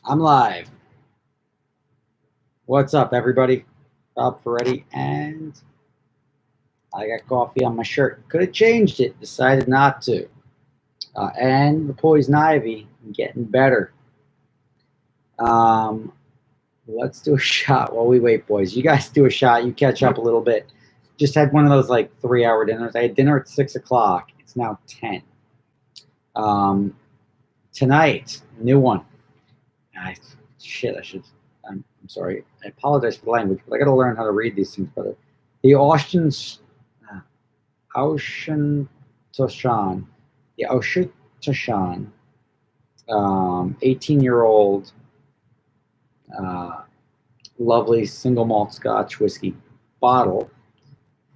I'm live. What's up, everybody? Rob Ferretti, and I got coffee on my shirt. Could have changed it, decided not to. And the poison ivy getting better. Let's do a shot while we wait, boys. You guys do a shot. You catch up a little bit. Just had one of those like 3-hour dinners. I had dinner at 6 o'clock. It's now 10. Tonight, new one. I should. I'm sorry. I apologize for the language, but I got to learn how to read these things better. The Aushantoshan, the Aushantoshan, 18-year-old, lovely single malt Scotch whiskey bottle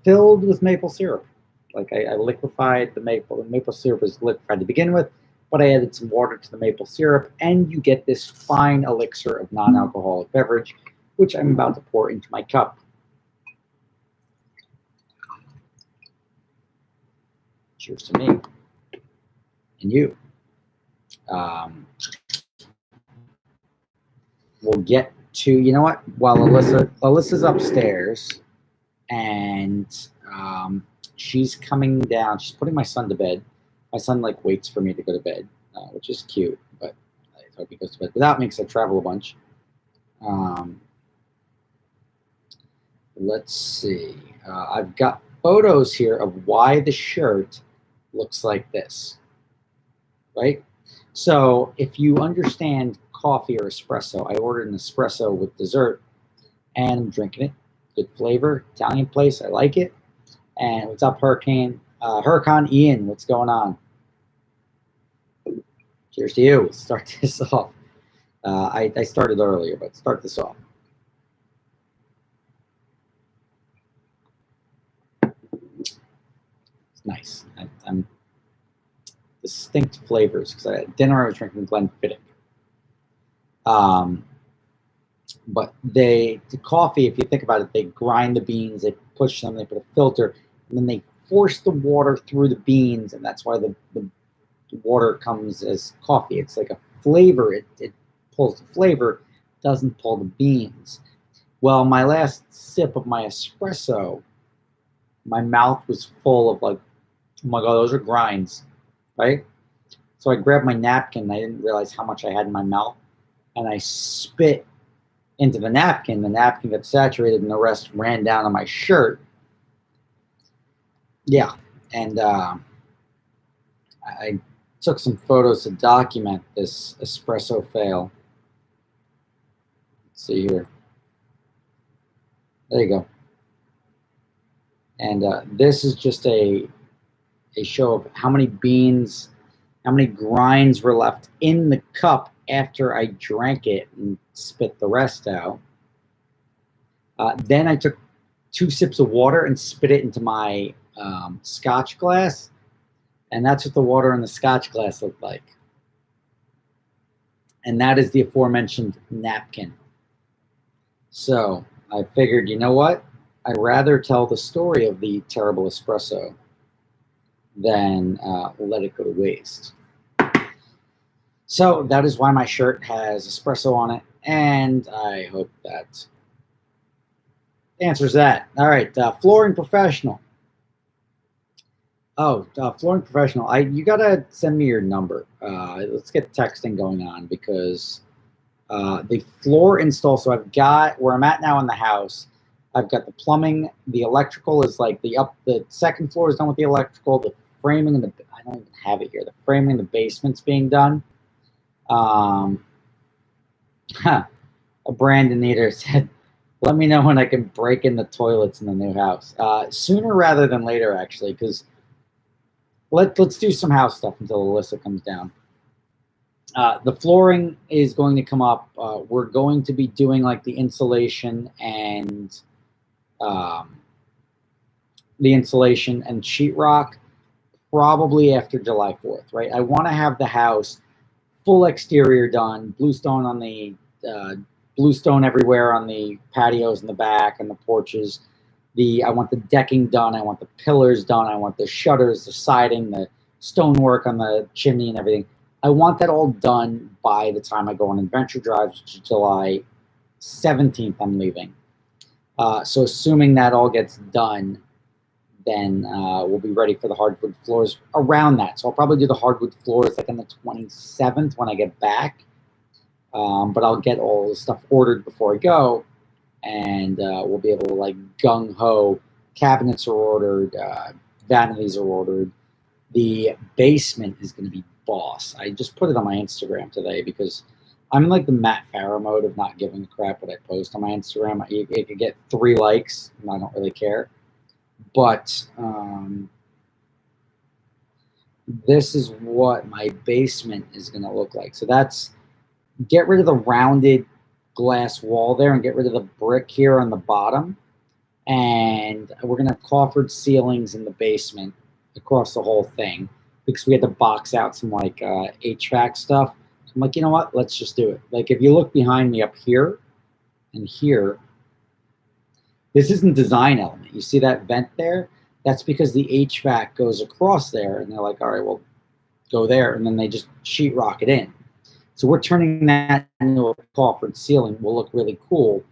filled with maple syrup. Like I liquefied the maple. The maple syrup was liquefied to begin with, but I added some water to the maple syrup, and you get this fine elixir of non-alcoholic beverage, which I'm about to pour into my cup. Cheers to me and you. We'll get to, you know what? While Alyssa's upstairs, and she's coming down. She's putting my son to bed. My son like waits for me to go to bed, which is cute. But I hope he goes to bed without me because I travel a bunch. Let's see. I've got photos here of why the shirt looks like this, right? So if you understand coffee or espresso, I ordered an espresso with dessert, and I'm drinking it. Good flavor, Italian place. I like it. And what's up, Huracan? Huracan Ian, what's going on? Cheers to you. Let's start this off. I started earlier, but start this off. It's nice. I'm distinct flavors because at dinner I was drinking Glenfiddich. But the coffee, if you think about it, they grind the beans, they push them, they put a filter, and then they force the water through the beans, and that's why the water comes as coffee. It's like a flavor. It pulls the flavor, doesn't pull the beans. Well, my last sip of my espresso, my mouth was full of like, oh my God, those are grinds, right? So I grabbed my napkin, and I didn't realize how much I had in my mouth, and I spit into the napkin. The napkin got saturated, and the rest ran down on my shirt. Yeah, and I took some photos to document this espresso fail. Let's see here. There you go. And this is just a show of how many beans, how many grinds were left in the cup after I drank it and spit the rest out. Then I took 2 sips of water and spit it into my Scotch glass, and that's what the water in the Scotch glass looked like. And that is the aforementioned napkin. So I figured, you know what? I'd rather tell the story of the terrible espresso than let it go to waste. So that is why my shirt has espresso on it, and I hope that answers that. All right, flooring professional. Oh, flooring professional. You gotta send me your number. Let's get texting going on because the floor install. So I've got where I'm at now in the house. I've got the plumbing. The electrical is like the second floor is done with the electrical. The framing and I don't even have it here. The framing in the basement's being done. A Brandon Eater said, let me know when I can break in the toilets in the new house. Sooner rather than later, actually, because let's do some house stuff until Alyssa comes down. The flooring is going to come up. We're going to be doing like the insulation and sheetrock probably after July 4th, right? I want to have the house full exterior done, bluestone on the bluestone everywhere on the patios in the back and the porches. I want the decking done. I want the pillars done. I want the shutters, the siding, the stonework on the chimney and everything I want that all done by the time I go on adventure drives, which is July 17th. I'm leaving. So assuming that all gets done, then we'll be ready for the hardwood floors around that. So I'll probably do the hardwood floors like on the 27th when I get back. But I'll get all the stuff ordered before I go, and we'll be able to like gung-ho. Cabinets are ordered, vanities are ordered. The basement is going to be boss. I just put it on my Instagram today because I'm in like the Matt Farah mode of not giving a crap what I post on my Instagram. It could get 3 likes, and I don't really care. But this is what my basement is going to look like. So that's, get rid of the rounded glass wall there and get rid of the brick here on the bottom. And we're going to have coffered ceilings in the basement across the whole thing because we had to box out some like HVAC stuff. So I'm like, you know what? Let's just do it. Like if you look behind me up here and here, this isn't design element. You see that vent there? That's because the HVAC goes across there, and they're like, all right, well, go there, and then they just sheetrock it in. So we're turning that into a coffered ceiling. Will look really cool.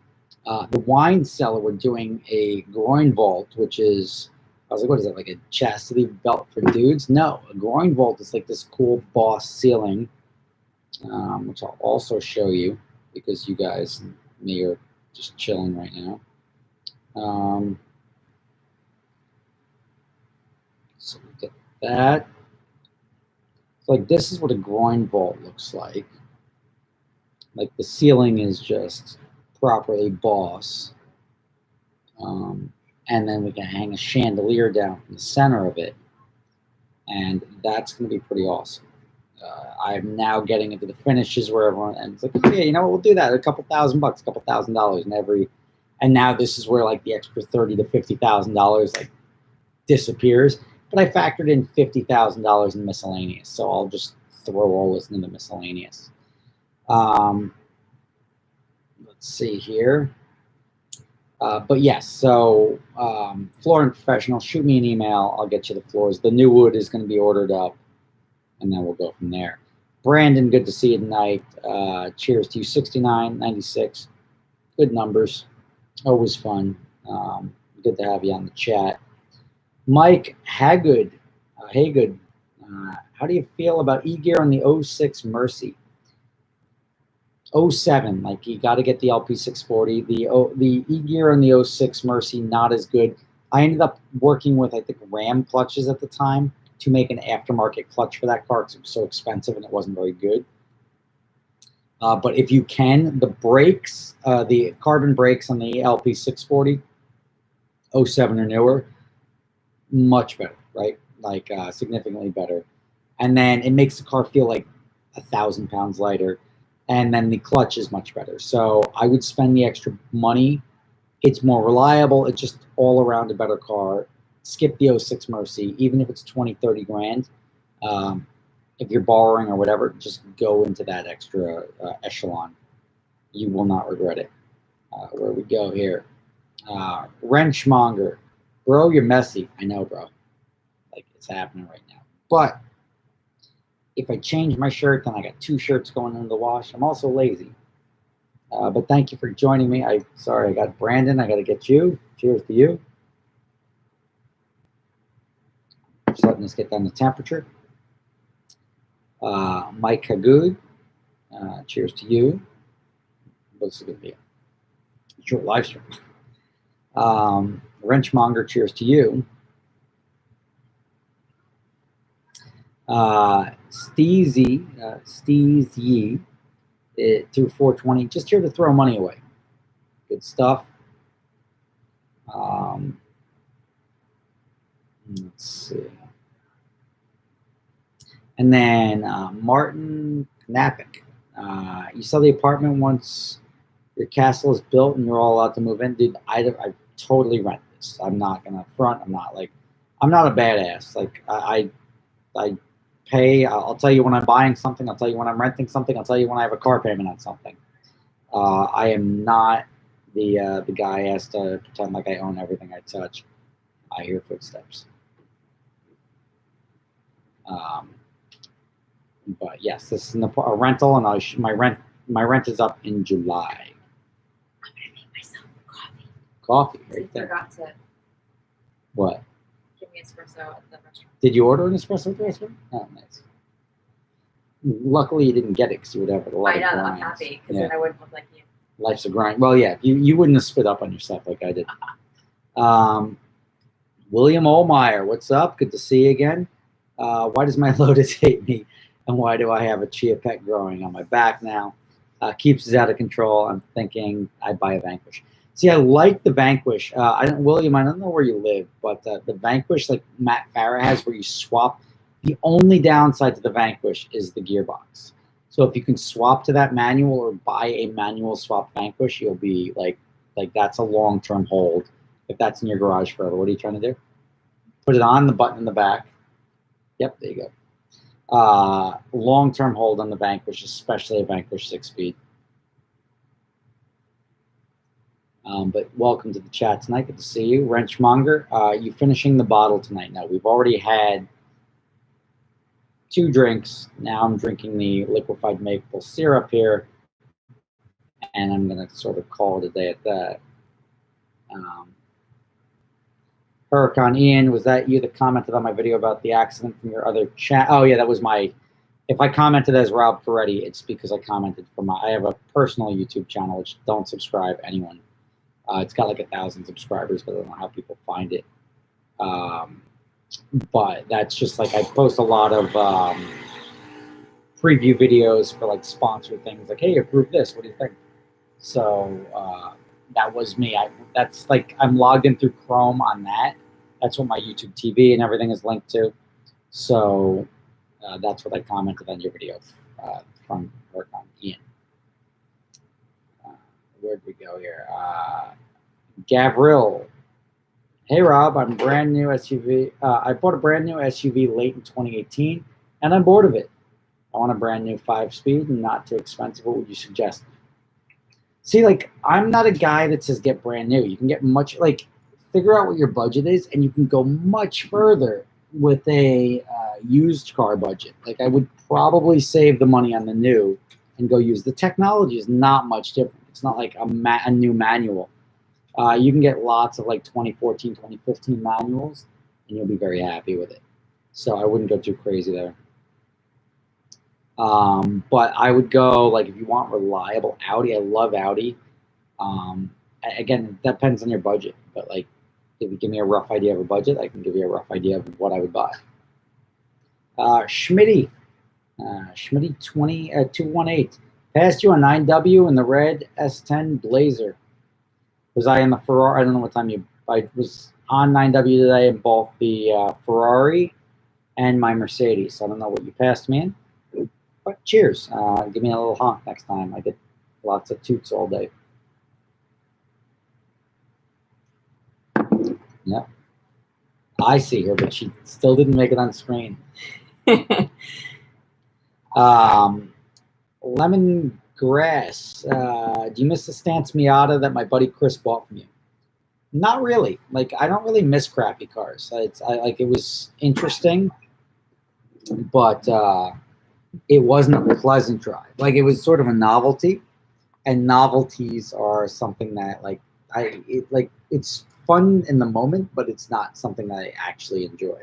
The wine cellar, we're doing a groin vault, which is, I was like, what is that, like a chastity belt for dudes? No, a groin vault is like this cool boss ceiling, which I'll also show you because you guys and me are just chilling right now. So we get that. So like this is what a groin vault looks like. Like the ceiling is just properly boss. And then we can hang a chandelier down from the center of it. And that's going to be pretty awesome. I'm now getting into the finishes where everyone, and it's like, okay, you know what, we'll do that. A couple $1,000, a couple $1,000 in every, and now this is where like the extra $30,000 to $50,000 like disappears. But I factored in $50,000 in miscellaneous, so I'll just throw all this into miscellaneous. Let's see here. But yes, so Flooring Professional, shoot me an email. I'll get you the floors. The new wood is going to be ordered up, and then we'll go from there. Brandon, good to see you tonight. Cheers to you. 69.96. Good numbers. Always fun. Good to have you on the chat. Mike Haygood. How do you feel about E-Gear on the 06 Mercy? 07, like you got to get the LP640. The E-Gear on the 06 Mercy, not as good. I ended up working with, I think, Ram clutches at the time to make an aftermarket clutch for that car because it was so expensive and it wasn't very good. But if you can, the brakes, the carbon brakes on the LP640, 07 or newer, much better, right? Like significantly better. And then it makes the car feel like 1,000 pounds lighter. And then the clutch is much better. So I would spend the extra money. It's more reliable. It's just all around a better car. Skip the 06 Mercy, even if it's 20, 30 grand. If you're borrowing or whatever, just go into that extra echelon. You will not regret it. Where we go here. Wrenchmonger. Bro, you're messy. I know, bro. Like, it's happening right now. But if I change my shirt, then I got 2 shirts going into the wash. I'm also lazy. But thank you for joining me. Sorry, I got Brandon. I got to get you. Cheers to you. Just letting us get down the temperature. Mike Hagood. Cheers to you. What's it going to be? Short live stream. Wrenchmonger, cheers to you. Steezy through 420, just here to throw money away. Good stuff. Let's see. And then Martin Knapik. You sell the apartment once your castle is built and you're all allowed to move in. Dude, I totally rent this. I'm not gonna front. I'm not a badass. Like I pay. I'll tell you when I'm buying something. I'll tell you when I'm renting something. I'll tell you when I have a car payment on something. I am not the guy who has to pretend like I own everything I touch. I hear footsteps. But yes, this is a rental, and my rent is up in July. I'm gonna make myself coffee. Coffee, right there. I forgot to. What? Give me espresso at the restaurant. Did you order an espresso at the restaurant? Oh, nice. Luckily, you didn't get it because you would have a lot of grinds. I'm happy because then I wouldn't look like you. Life's a grind. Well, yeah, you wouldn't have spit up on yourself like I did. William Olmeyer, what's up? Good to see you again. Why does my Lotus hate me? And why do I have a chia pet growing on my back now? Keeps us out of control. I'm thinking I buy a Vanquish. See, I like the Vanquish. William, I don't know where you live, but the Vanquish, like Matt Farah has, where you swap. The only downside to the Vanquish is the gearbox. So if you can swap to that manual or buy a manual swap Vanquish, you'll be like that's a long-term hold. If that's in your garage forever, what are you trying to do? Put it on, the button in the back. Yep, there you go. Long-term hold on the Vanquish, especially a Vanquish 6-speed. But welcome to the chat tonight. Good to see you. Wrenchmonger, you finishing the bottle tonight? No, we've already had 2 drinks. Now I'm drinking the liquefied maple syrup here, and I'm going to sort of call it a day at that. Huracan Ian, was that you that commented on my video about the accident from your other chat? Oh yeah, that was my. If I commented as Rob Ferretti, it's because I commented from I have a personal YouTube channel which don't subscribe anyone. It's got like 1,000 subscribers, but I don't know how people find it. But that's just like I post a lot of preview videos for like sponsored things. Like, hey, approve this. What do you think? So that was me. That's like I'm logged in through Chrome on that. That's what my YouTube TV and everything is linked to. So that's what I commented on your video from Huracan Ian. Where'd we go here? Gavril. Hey Rob, I'm brand new SUV. I bought a brand new SUV late in 2018, and I'm bored of it. I want a brand new 5-speed and not too expensive. What would you suggest? See, like I'm not a guy that says get brand new. You can get much figure out what your budget is, and you can go much further with a used car budget. Like I would probably save the money on the new and go use the technology. Is not much different. It's not like a new manual. You can get lots of like 2014, 2015 manuals, and you'll be very happy with it. So I wouldn't go too crazy there. But I would go like if you want reliable Audi. I love Audi. Again, it depends on your budget, but like if you give me a rough idea of a budget, I can give you a rough idea of what I would buy. Schmitty 218 passed you a 9W in the red S10 Blazer. Was I in the Ferrari? I don't know what time I was on 9W today in both the Ferrari and my Mercedes. So I don't know what you passed me in. But cheers. Give me a little honk next time. I get lots of toots all day. Yeah. I see her, but she still didn't make it on screen. Lemongrass. Do you miss the Stance Miata that my buddy Chris bought from you? Not really. Like I don't really miss crappy cars. It was interesting, but it wasn't a pleasant drive. Like it was sort of a novelty, and novelties are something that it's fun in the moment, but it's not something that I actually enjoy.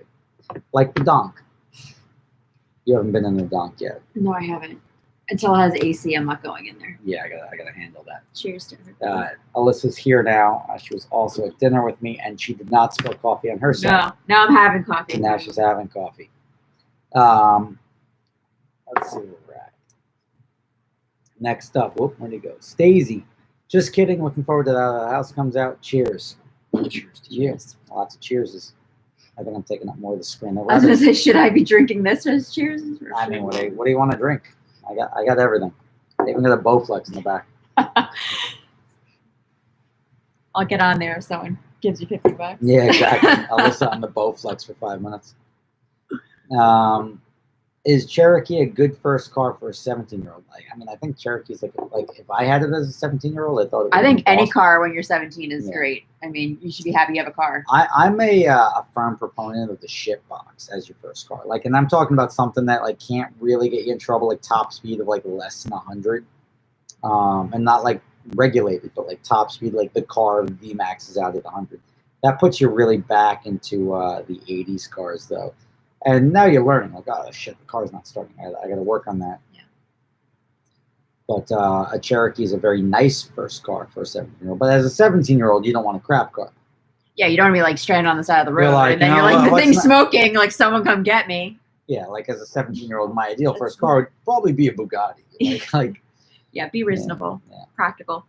Like the Donk. You haven't been in the Donk yet. No, I haven't. Until it has AC, I'm not going in there. Yeah, I gotta handle that. Cheers to her. Alyssa's here now. She was also at dinner with me, and she did not spill coffee on her side. No, now I'm having coffee. And now she's having coffee. Let's see where we're at. Next up, where'd he go? Stacey. Just kidding. Looking forward to that. The house comes out. Cheers. Cheers to you. Lots of cheerses. I think I'm taking up more of the screen. I was gonna say, should I be drinking this as cheers? I mean, what do you want to drink? I got everything. I even got a Bowflex in the back. I'll get on there if someone gives you $50. Yeah, exactly. I'll listen on the Bowflex for 5 minutes. Is Cherokee a good first car for a 17-year-old? Like, I mean, I think Cherokee's like if I had it as a 17-year-old, I thought it would I think be any awesome. car when you're 17 is Yeah. great. I mean, you should be happy you have a car. I'm a firm proponent of the shit box as your first car. Like, and I'm talking about something that like can't really get you in trouble, like top speed of like less than 100, and not like regulated, but like top speed, like the car VMAX is out at 100. That puts you really back into the 80s cars, though. And now you're learning, like, oh shit, the car's not starting. I got to work on that. Yeah. But a Cherokee is a very nice first car for a 17-year-old. But as a 17-year-old, you don't want a crap car. Yeah, you don't want to be like stranded on the side of the road, like, and then you you're know, like the what's thing's not- smoking. Like, someone come get me. Yeah, like as a 17-year-old, my ideal first car would probably be a Bugatti. Like Yeah, be reasonable, yeah. practical.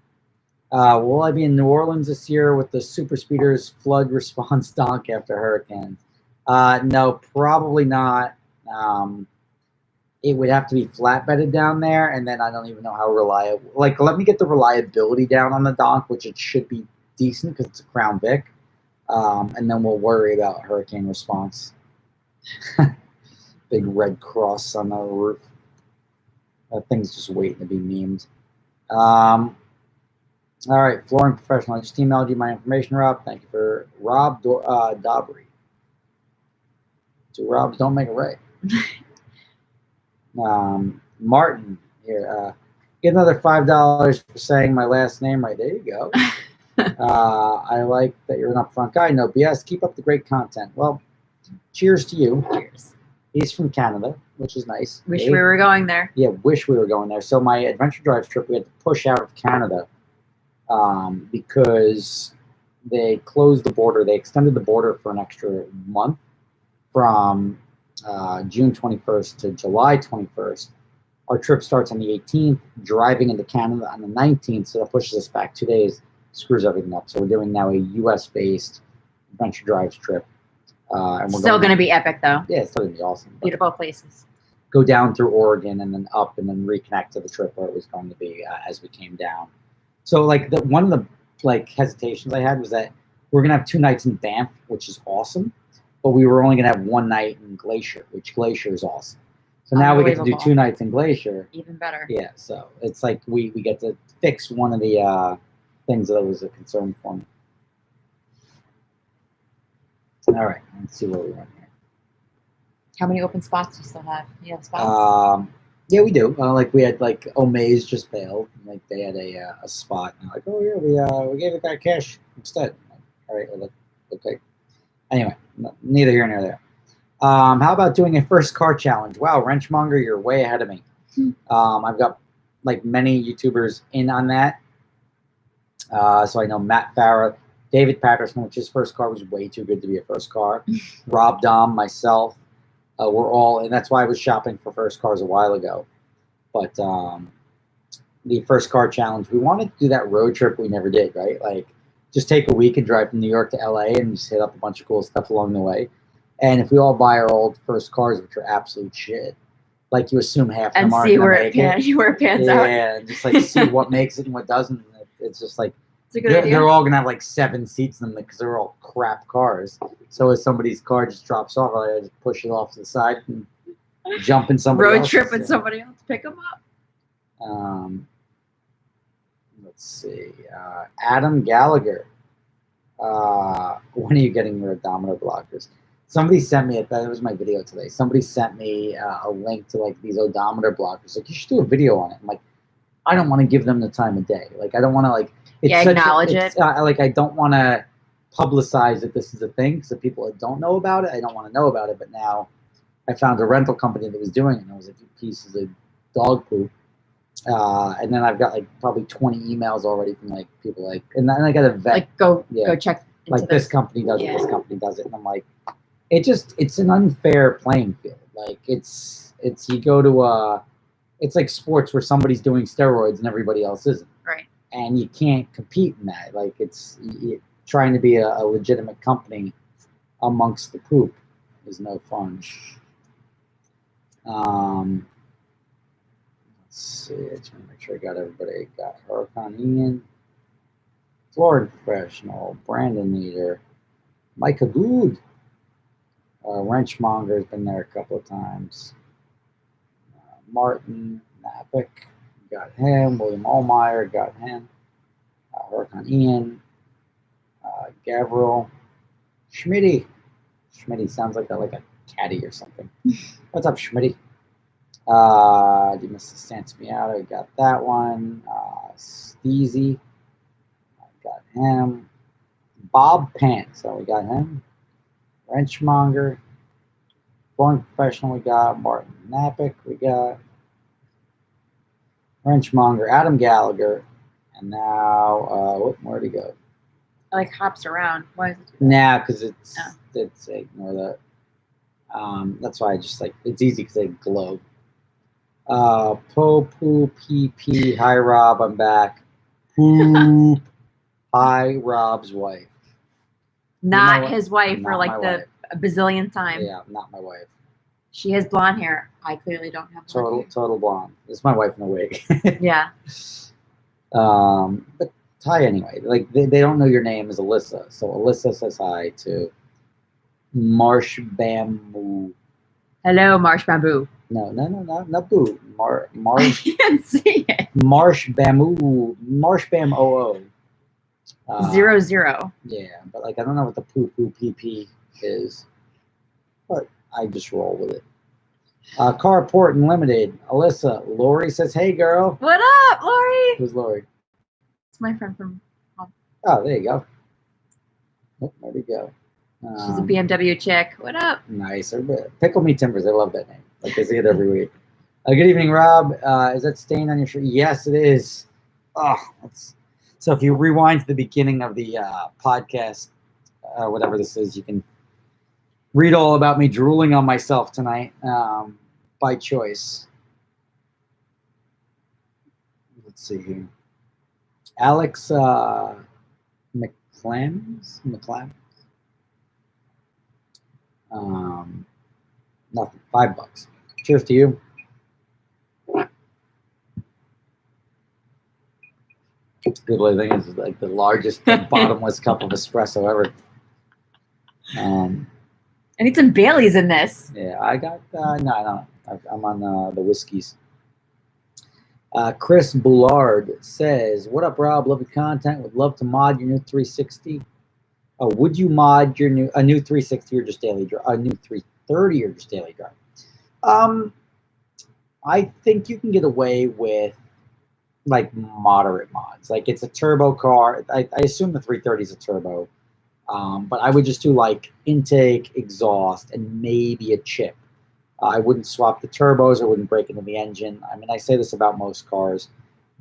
Will I be in New Orleans this year with the Super Speeders flood response donk after hurricanes? No, probably not. It would have to be flatbedded down there, and then I don't even know how reliable. Like, let me get the reliability down on the donk, which it should be decent because it's a Crown Vic, and then we'll worry about hurricane response. Big red cross on the roof. That thing's just waiting to be memed. All right, flooring professional. I just emailed you my information, Rob. Thank you for Rob Dobry. Two Robs don't make it right. Martin here. Get another $5 for saying my last name right. There you go. I like that you're an upfront guy. No BS. Keep up the great content. Well, cheers to you. Cheers. He's from Canada, which is nice. Wish we were going there. Yeah, wish we were going there. So my adventure drive trip, we had to push out of Canada because they closed the border. They extended the border for an extra month from June 21st to July 21st. Our trip starts on the 18th, driving into Canada on the 19th, so that pushes us back 2 days, screws everything up. So we're doing now a U.S.-based adventure drives trip. And we're Still going to be epic, though. Yeah, it's still going to be awesome. Beautiful places. Go down through Oregon and then up and then reconnect to the trip where it was going to be as we came down. So, like, one of the like hesitations I had was that we're going to have 2 nights in Banff, which is awesome, but we were only going to have 1 night in Glacier, which Glacier is awesome. So now we get to do 2 nights in Glacier. Even better. Yeah, so it's like we get to fix one of the things that was a concern for me. All right, let's see where we run here. How many open spots do you still have? You have spots? Yeah, we do. Like we had like Omaze just bailed. Like they had a spot. And like, oh yeah, we gave the guy cash instead. Like, all right, well, okay. Anyway, neither here nor there. How about doing a first car challenge? Wow, Wrenchmonger, you're way ahead of me. I've got like many YouTubers in on that. So I know Matt Farah, David Patterson, which his first car was way too good to be a first car. Rob Dom, myself, we're all, and that's why I was shopping for first cars a while ago. But the first car challenge, we wanted to do that road trip we never did, right? Like just take a week and drive from New York to LA and just hit up a bunch of cool stuff along the way. And if we all buy our old first cars, which are absolute shit, like you assume half of them aren't going to make it. Where it pans out. Yeah, and just like see what makes it and what doesn't. It's just like, it's a good idea. They're all going to have like 7 seats in them because they're all crap cars. So if somebody's car just drops off, I just push it off to the side and jump in somebody else's. Road trip with somebody else. Pick them up. Let's see. Adam Gallagher. When are you getting your odometer blockers? Somebody sent me, that was my video today. Somebody sent me a link to like these odometer blockers. Like, you should do a video on it. I'm like, I don't want to give them the time of day. Like, I don't want to like, acknowledge it. Like, I don't want to publicize that this is a thing because the people that don't know about it, I don't want to know about it. But now I found a rental company that was doing it, and I was like, pieces of dog poop. And then I've got like probably 20 emails already from like people like, and then I got to vet. Like go check. Like this company does it, this company does it, and I'm like, it's an unfair playing field. Like it's you go to it's like sports where somebody's doing steroids and everybody else isn't. Right. And you can't compete in that. Like it's trying to be a legitimate company amongst the poop is no fun. Let's see. I just want to make sure I got everybody. Got Huracan Ian, Florida Professional, Brandon Leader, Micah Good. Wrenchmonger has been there a couple of times. Martin Napick, got him. William Allmeyer, got him. Huracan Ian, Gavril, Schmitty. Schmitty sounds like a caddy or something. What's up, Schmitty? You missed the Stance Miata. I got that one. Steezy, I got him. Bob Pants, so we got him. Wrenchmonger, Born Professional, we got Martin Napick, we got Wrenchmonger, Adam Gallagher, and now where'd he go? It like hops around. Why is it? Nah, because it's ignore that. That's why I just it's easy because they glow. Popu PP. Hi Rob, I'm back. Poop. Hi Rob's wife. Not his wife Not for like my the wife. a bazillion time. Yeah, not my wife. She has blonde hair. I clearly don't have blonde Total blonde. It's my wife in a wig. hair. Yeah. But hi anyway. Like they don't know your name is Alyssa, so Alyssa says hi to Marsh Bamboo. Hello, Marsh Bamboo. No, not Boo. Marsh. I can't see it. Marsh Bamboo. Marsh Bam OO. 00. Yeah, but I don't know what the poo PP is, but I just roll with it. Carport Unlimited. Alyssa. Lori says, "Hey, girl." What up, Lori? Who's Lori? It's my friend from home. Oh, there you go. Oh, there we go. She's a BMW chick. What up? Nice. Pickle Me Timbers. I love that name. Like I say it every week. Good evening, Rob. Is that stain on your shirt? Yes, it is. Oh, so if you rewind to the beginning of the podcast, whatever this is, you can read all about me drooling on myself tonight by choice. Let's see here. Alex McClams. Nothing. $5. Cheers to you. Good way thing is like the largest bottomless cup of espresso ever. I need some Baileys in this. Yeah, I got no. I'm on the whiskeys. Chris Bullard says, "What up, Rob? Love the content. Would love to mod your new 360. Oh, would you mod your new 360 or just daily drive? A new 330 or just daily drive? I think you can get away with like moderate mods. Like it's a turbo car. I assume the 330 is a turbo, but I would just do like intake, exhaust, and maybe a chip. I wouldn't swap the turbos. I wouldn't break into the engine. I mean, I say this about most cars.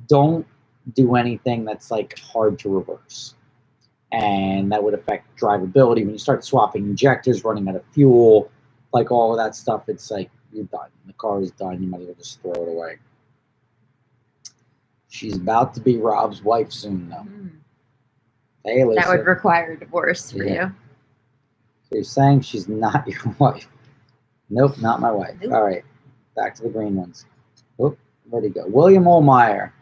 Don't do anything that's like hard to reverse. And that would affect drivability. When you start swapping injectors, running out of fuel, like all of that stuff, it's like you're done. The car is done. You might as well just throw it away. She's about to be Rob's wife soon, though. Hey, Alyssa. That would require a divorce for you. So you're saying she's not your wife? Nope, not my wife. Nope. All right, back to the green ones. Oh, where'd he go? William Allmeyer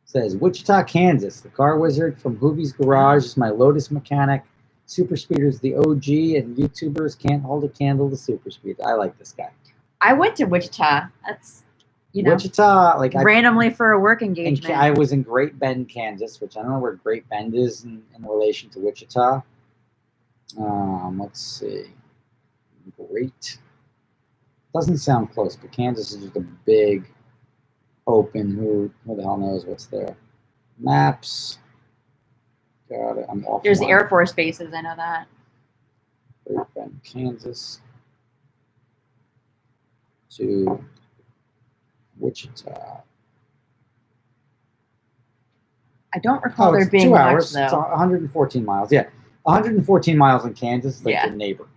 says, Wichita, Kansas. The car wizard from Hoovie's Garage is my Lotus mechanic. Super Speeder's the OG, and YouTubers can't hold a candle to Super Speed. I like this guy. I went to Wichita. That's, Wichita, like randomly for a work engagement. I was in Great Bend, Kansas, which I don't know where Great Bend is in relation to Wichita. Let's see. Great. Doesn't sound close, but Kansas is just a big open. Who the hell knows what's there? Maps. Got it. I'm off. There's Air Force bases. I know that. Great Bend, Kansas to Wichita. I don't recall there being 2 much, hours. though. It's 114 miles. Yeah, 114 miles in Kansas is like your neighbor.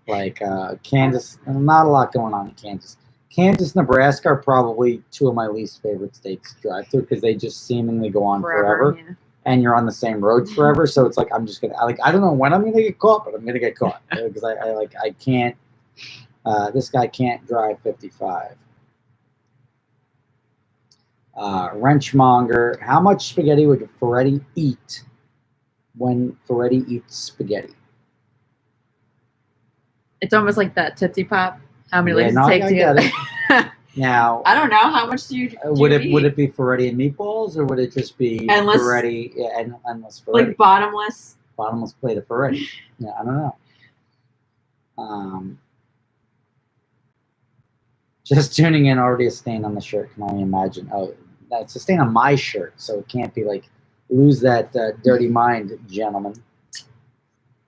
Like Kansas, not a lot going on in Kansas. Kansas, Nebraska are probably two of my least favorite states to drive through because they just seemingly go on forever. Yeah. And you're on the same road forever. So it's like I'm just gonna I don't know when I'm gonna get caught, but I'm gonna get caught because I can't. This guy can't drive 55. Wrenchmonger. How much spaghetti would Ferretti eat when Ferretti eats spaghetti? It's almost like that Tootsie Pop. How many licks no, it take I to get get it. Now, I don't know. How much do you would eat? it be Ferretti and meatballs, or would it just be Endless? Ferretti? Yeah, and endless Ferretti. Like bottomless? Bottomless plate of Ferretti. Yeah, I don't know. Just tuning in, already a stain on the shirt. Can only imagine. Oh, that's a stain on my shirt, so it can't be like lose that dirty mind, gentlemen.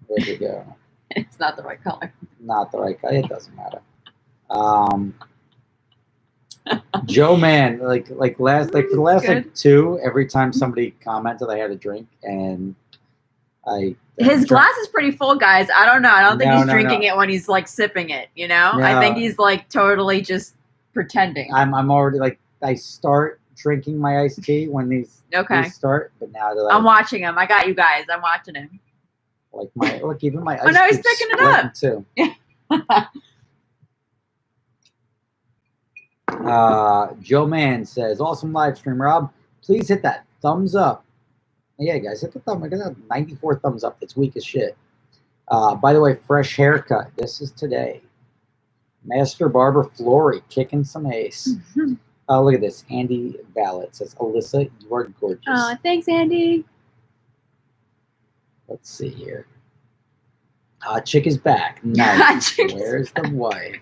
Where'd you go? It's not the right color. Not the right color. It doesn't matter. Joe Man, for the last like two, every time somebody commented, I had a drink, and his glass is pretty full, guys. I don't know. I don't think he's drinking it when he's like sipping it. You know, I think he's like totally just pretending. I'm already like I start drinking my iced tea when these start, but now that I'm watching him. I got you guys. I'm watching him. Like even my iced no, he's picking it up too. Joe Man says, awesome live stream, Rob. Please hit that thumbs up. Yeah, guys, hit the thumb. I got 94 thumbs up. That's weak as shit. By the way, fresh haircut. This is today. Master Barber Flory kicking some ace. Look at this. Andy Ballot says, Alyssa, you are gorgeous. Oh, thanks, Andy. Let's see here. Chick is back. Nice. Where's the wife?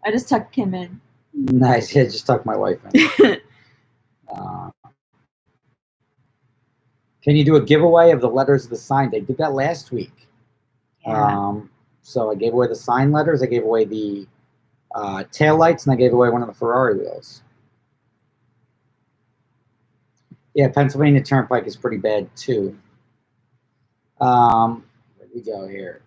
I just tucked Kim in. Nice. Yeah, just tucked my wife in. Can you do a giveaway of the letters of the sign? They did that last week. Yeah. So I gave away the sign letters. I gave away the taillights, and I gave away one of the Ferrari wheels. Yeah, Pennsylvania Turnpike is pretty bad, too. Where we go here?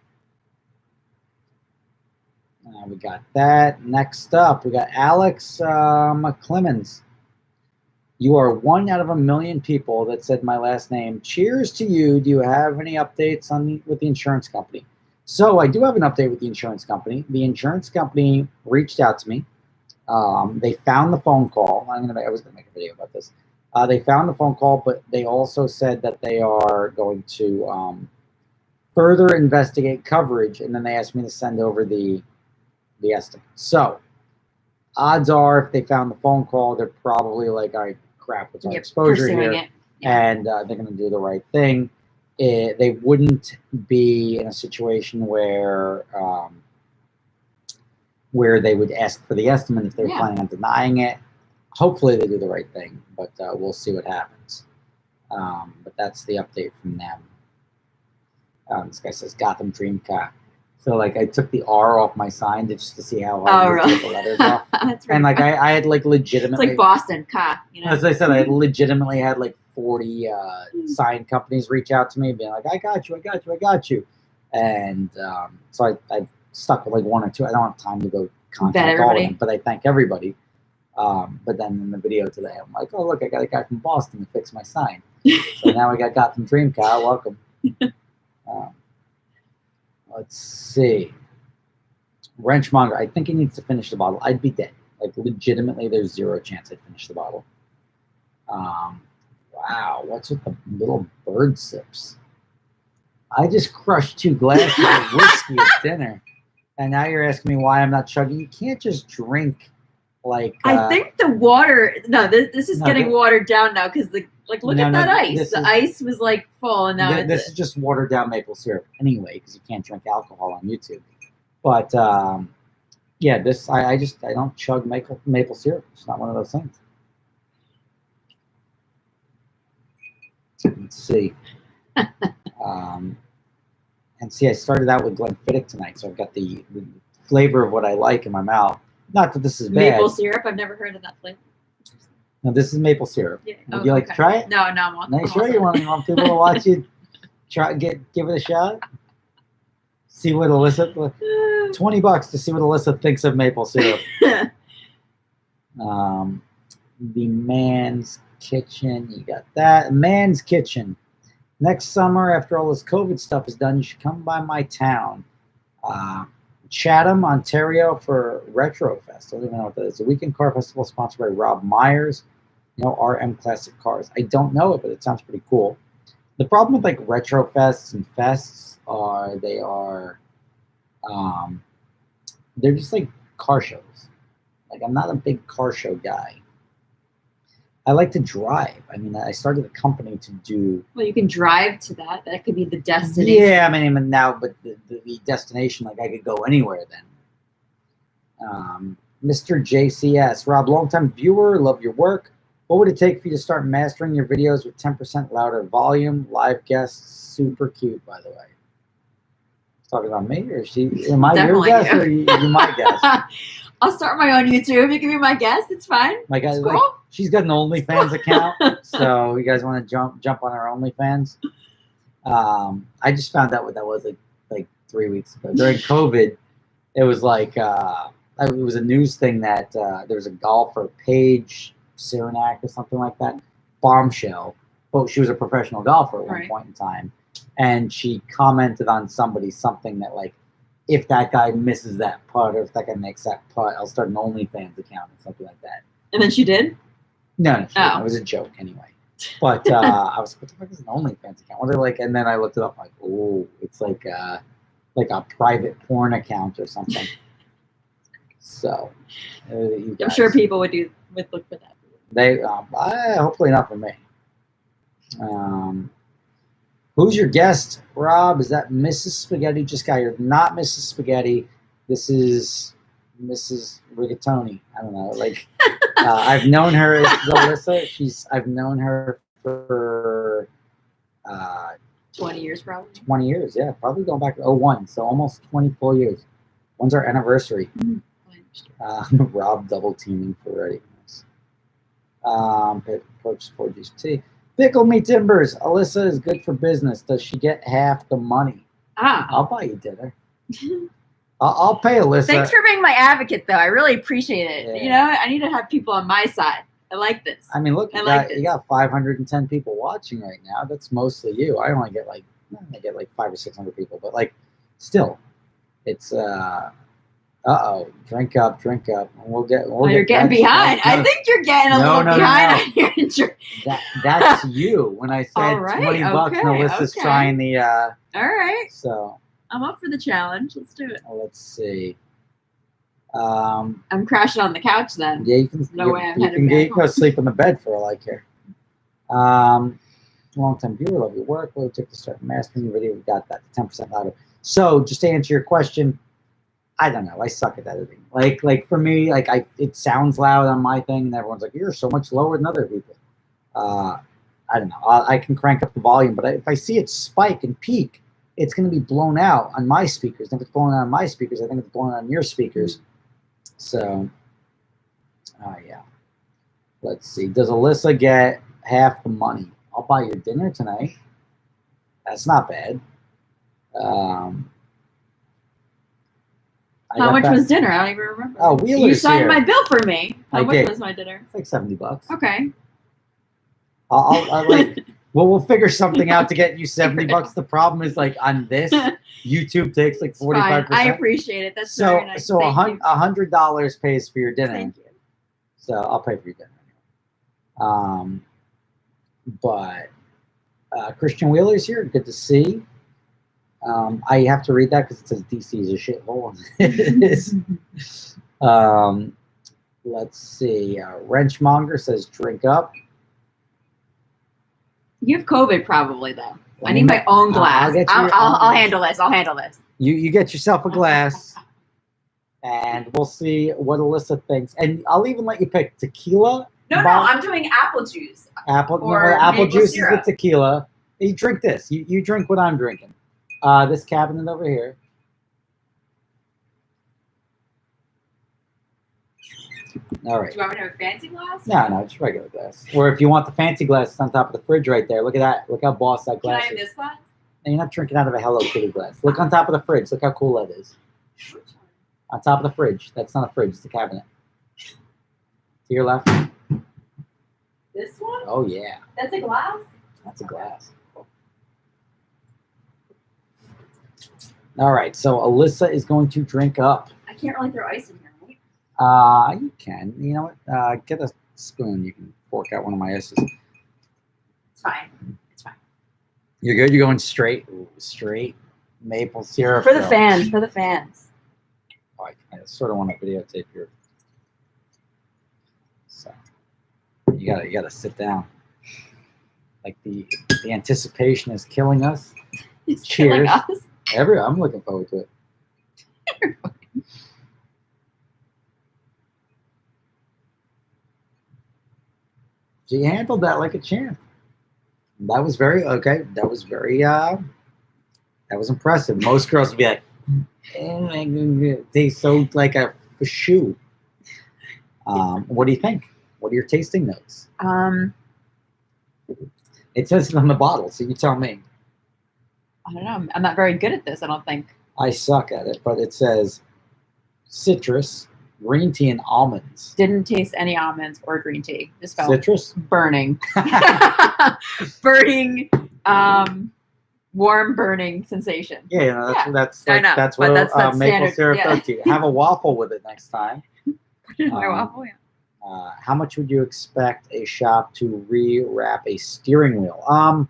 We got that. Next up, we got Alex McClemens. You are 1 out of 1 million people that said my last name. Cheers to you. Do you have any updates with the insurance company? So I do have an update with the insurance company. The insurance company reached out to me. They found the phone call. I was going to make a video about this. They found the phone call, but they also said that they are going to further investigate coverage, and then they asked me to send over the estimate. So odds are, if they found the phone call, they're probably like, all right, crap, what's our exposure here? Yeah. And they're going to do the right thing. They wouldn't be in a situation where they would ask for the estimate if they were planning on denying it. Hopefully they do the right thing, but we'll see what happens. But that's the update from them. This guy says Gotham Dream Car. So like I took the R off my sign just to see how hard it was to get the letters off. That's and like I had like legitimately. It's like Boston, Ka. You know. As I said, I legitimately had like 40 sign companies reach out to me, being like, "I got you, I got you, I got you," and so I stuck with like one or two. I don't have time to go contact all of them, but I thank everybody. But then in the video today, I'm like, "Oh look, I got a guy from Boston to fix my sign." So now we got Gotham Dream Car. Welcome. Let's see. Wrenchmonger, I think he needs to finish the bottle. I'd be dead. Like, legitimately, there's 0 chance I'd finish the bottle. Wow, what's with the little bird sips? I just crushed 2 glasses of whiskey at dinner. And now you're asking me why I'm not chugging. You can't just drink like... I think the water... No, this is getting watered down now because the... Like, look at that ice. The ice was, like, full, and now this is just watered-down maple syrup anyway, because you can't drink alcohol on YouTube. But, yeah, this... I don't chug maple syrup. It's not one of those things. Let's see. And see, I started out with Glenfiddich tonight, so I've got the flavor of what I like in my mouth. Not that this is bad. Maple syrup? I've never heard of that flavor. No, this is maple syrup. Yeah. Would you like to try it? No, I'm no, sure you want people to watch you give it a shot? See what Alyssa... $20 to see what Alyssa thinks of maple syrup. The Man's Kitchen. You got that. Man's Kitchen. Next summer, after all this COVID stuff is done, you should come by my town. Chatham, Ontario for Retrofest. I don't even know what that is. A weekend car festival sponsored by Rob Myers. RM Classic Cars. I don't know it, but it sounds pretty cool. The problem with like retro fests and fests are they're just like car shows. Like, I'm not a big car show guy. I like to drive. I mean, I started a company to do. Well, you can drive to that. That could be the destination. Yeah, I mean, now, but the destination, like, I could go anywhere then. Mr. JCS, Rob, longtime viewer, love your work. What would it take for you to start mastering your videos with 10% louder volume? Live guests, super cute, by the way. Talking about me, or am I your guest, or you my guest? I'll start my own YouTube. You can be my guest. It's fine. My guy, cool. like, she's got an OnlyFans account, so you guys want to jump on her OnlyFans? I just found out what that was like 3 weeks ago during COVID. It was like it was a news thing that there was a golfer, Paige Saranac or something like that, bombshell. But she was a professional golfer at one point in time, and she commented on something that, like, if that guy misses that putt or if that guy makes that putt, I'll start an OnlyFans account or something like that. And then she did? No, she didn't. It was a joke anyway. But I was like, what the fuck is an OnlyFans account? What are, like, and then I looked it up, like, oh, it's like a private porn account or something. So, you guys, I'm sure people would look for that. They hopefully not for me. Who's your guest, Rob? Is that Mrs. Spaghetti? Just got here. Not Mrs. Spaghetti. This is Mrs. Rigatoni. I don't know. Like, I've known her as Alyssa. I've known her for 20 years, probably. 20 years, yeah. Probably going back to 2001, so almost 24 years. When's our anniversary? Rob double teaming for readiness. Purchase 4GT. Pickle me timbers. Alyssa is good for business. Does she get half the money? I'll buy you dinner. I'll pay Alyssa. Thanks for being my advocate, though. I really appreciate it. Yeah. You know, I need to have people on my side. I like this. I mean, look, you got 510 people watching right now. That's mostly you. I only get like 500 or 600 people, but like, still, it's drink up. You're getting behind. I think you're getting a little behind on your That's you. When I said $20 and Alyssa's trying the. All right. So. I'm up for the challenge. Let's do it. Let's see. I'm crashing on the couch then. Yeah, you can. No way I'm headed You back can go sleep in the bed for all I care. Long-time viewer, love your work. What it took to start mastering your video? We got that 10% louder. So, just to answer your question, I don't know. I suck at editing. Like for me, like it sounds loud on my thing, and everyone's like, "You're so much lower than other people." I don't know. I can crank up the volume, but if I see it spike and peak, it's going to be blown out on my speakers. And if it's blown out on my speakers, I think it's blown out on your speakers. So, yeah. Let's see. Does Alyssa get half the money? I'll buy your dinner tonight. That's not bad. How much was dinner? I don't even remember. Oh, Wheeler's You signed here. my bill for me. How much did. was my dinner? It's like $70. Okay. I'll like. Well, we'll figure something out to get you $70. The problem is, like, on this, YouTube takes like 45%. I appreciate it. That's very nice. So $100 pays for your dinner. Thank you. So I'll pay for your dinner. But Christian Wheeler's here. Good to see. I have to read that because it says DC is a shithole. Let's see. Wrenchmonger says drink up. You have COVID probably, though. I need my own glass. I'll handle this. I'll handle this. You get yourself a glass, and we'll see what Alyssa thinks. And I'll even let you pick tequila. No, I'm doing apple juice. Apple juice syrup. is the tequila. You drink this. You drink what I'm drinking. This cabinet over here. All right. Do you want me to have a fancy glass? No, just regular glass. Or if you want the fancy glass, it's on top of the fridge right there. Look at that. Look how boss that glass is. Can I have this glass? And you're not drinking out of a Hello Kitty glass. Look on top of the fridge. Look how cool that is. On top of the fridge. That's not a fridge. It's a cabinet. To your left. This one? Oh, yeah. That's a glass? That's a glass. All right. So Alyssa is going to drink up. I can't really throw ice in here. You can. You know what? Get a spoon. You can fork out one of my ices. It's fine. It's fine. You're good? You're going straight maple syrup. For the fans. For the fans. I sort of want to videotape your. So you gotta sit down. Like the anticipation is killing us. It's Cheers. killing us. I'm looking forward to it. She handled that like a champ. That was very okay. That was very that was impressive. Most girls would be like, they so like a shoe. What do you think? What are your tasting notes? It says it on the bottle, so you tell me. I don't know. I'm not very good at this, I don't think. I suck at it, but it says citrus, green tea, and almonds. Didn't taste any almonds or green tea. Just felt citrus burning. Burning, warm burning sensation. Yeah, that's what maple syrup does to you. Have a waffle with it next time. My waffle, yeah. How much would you expect a shop to rewrap a steering wheel?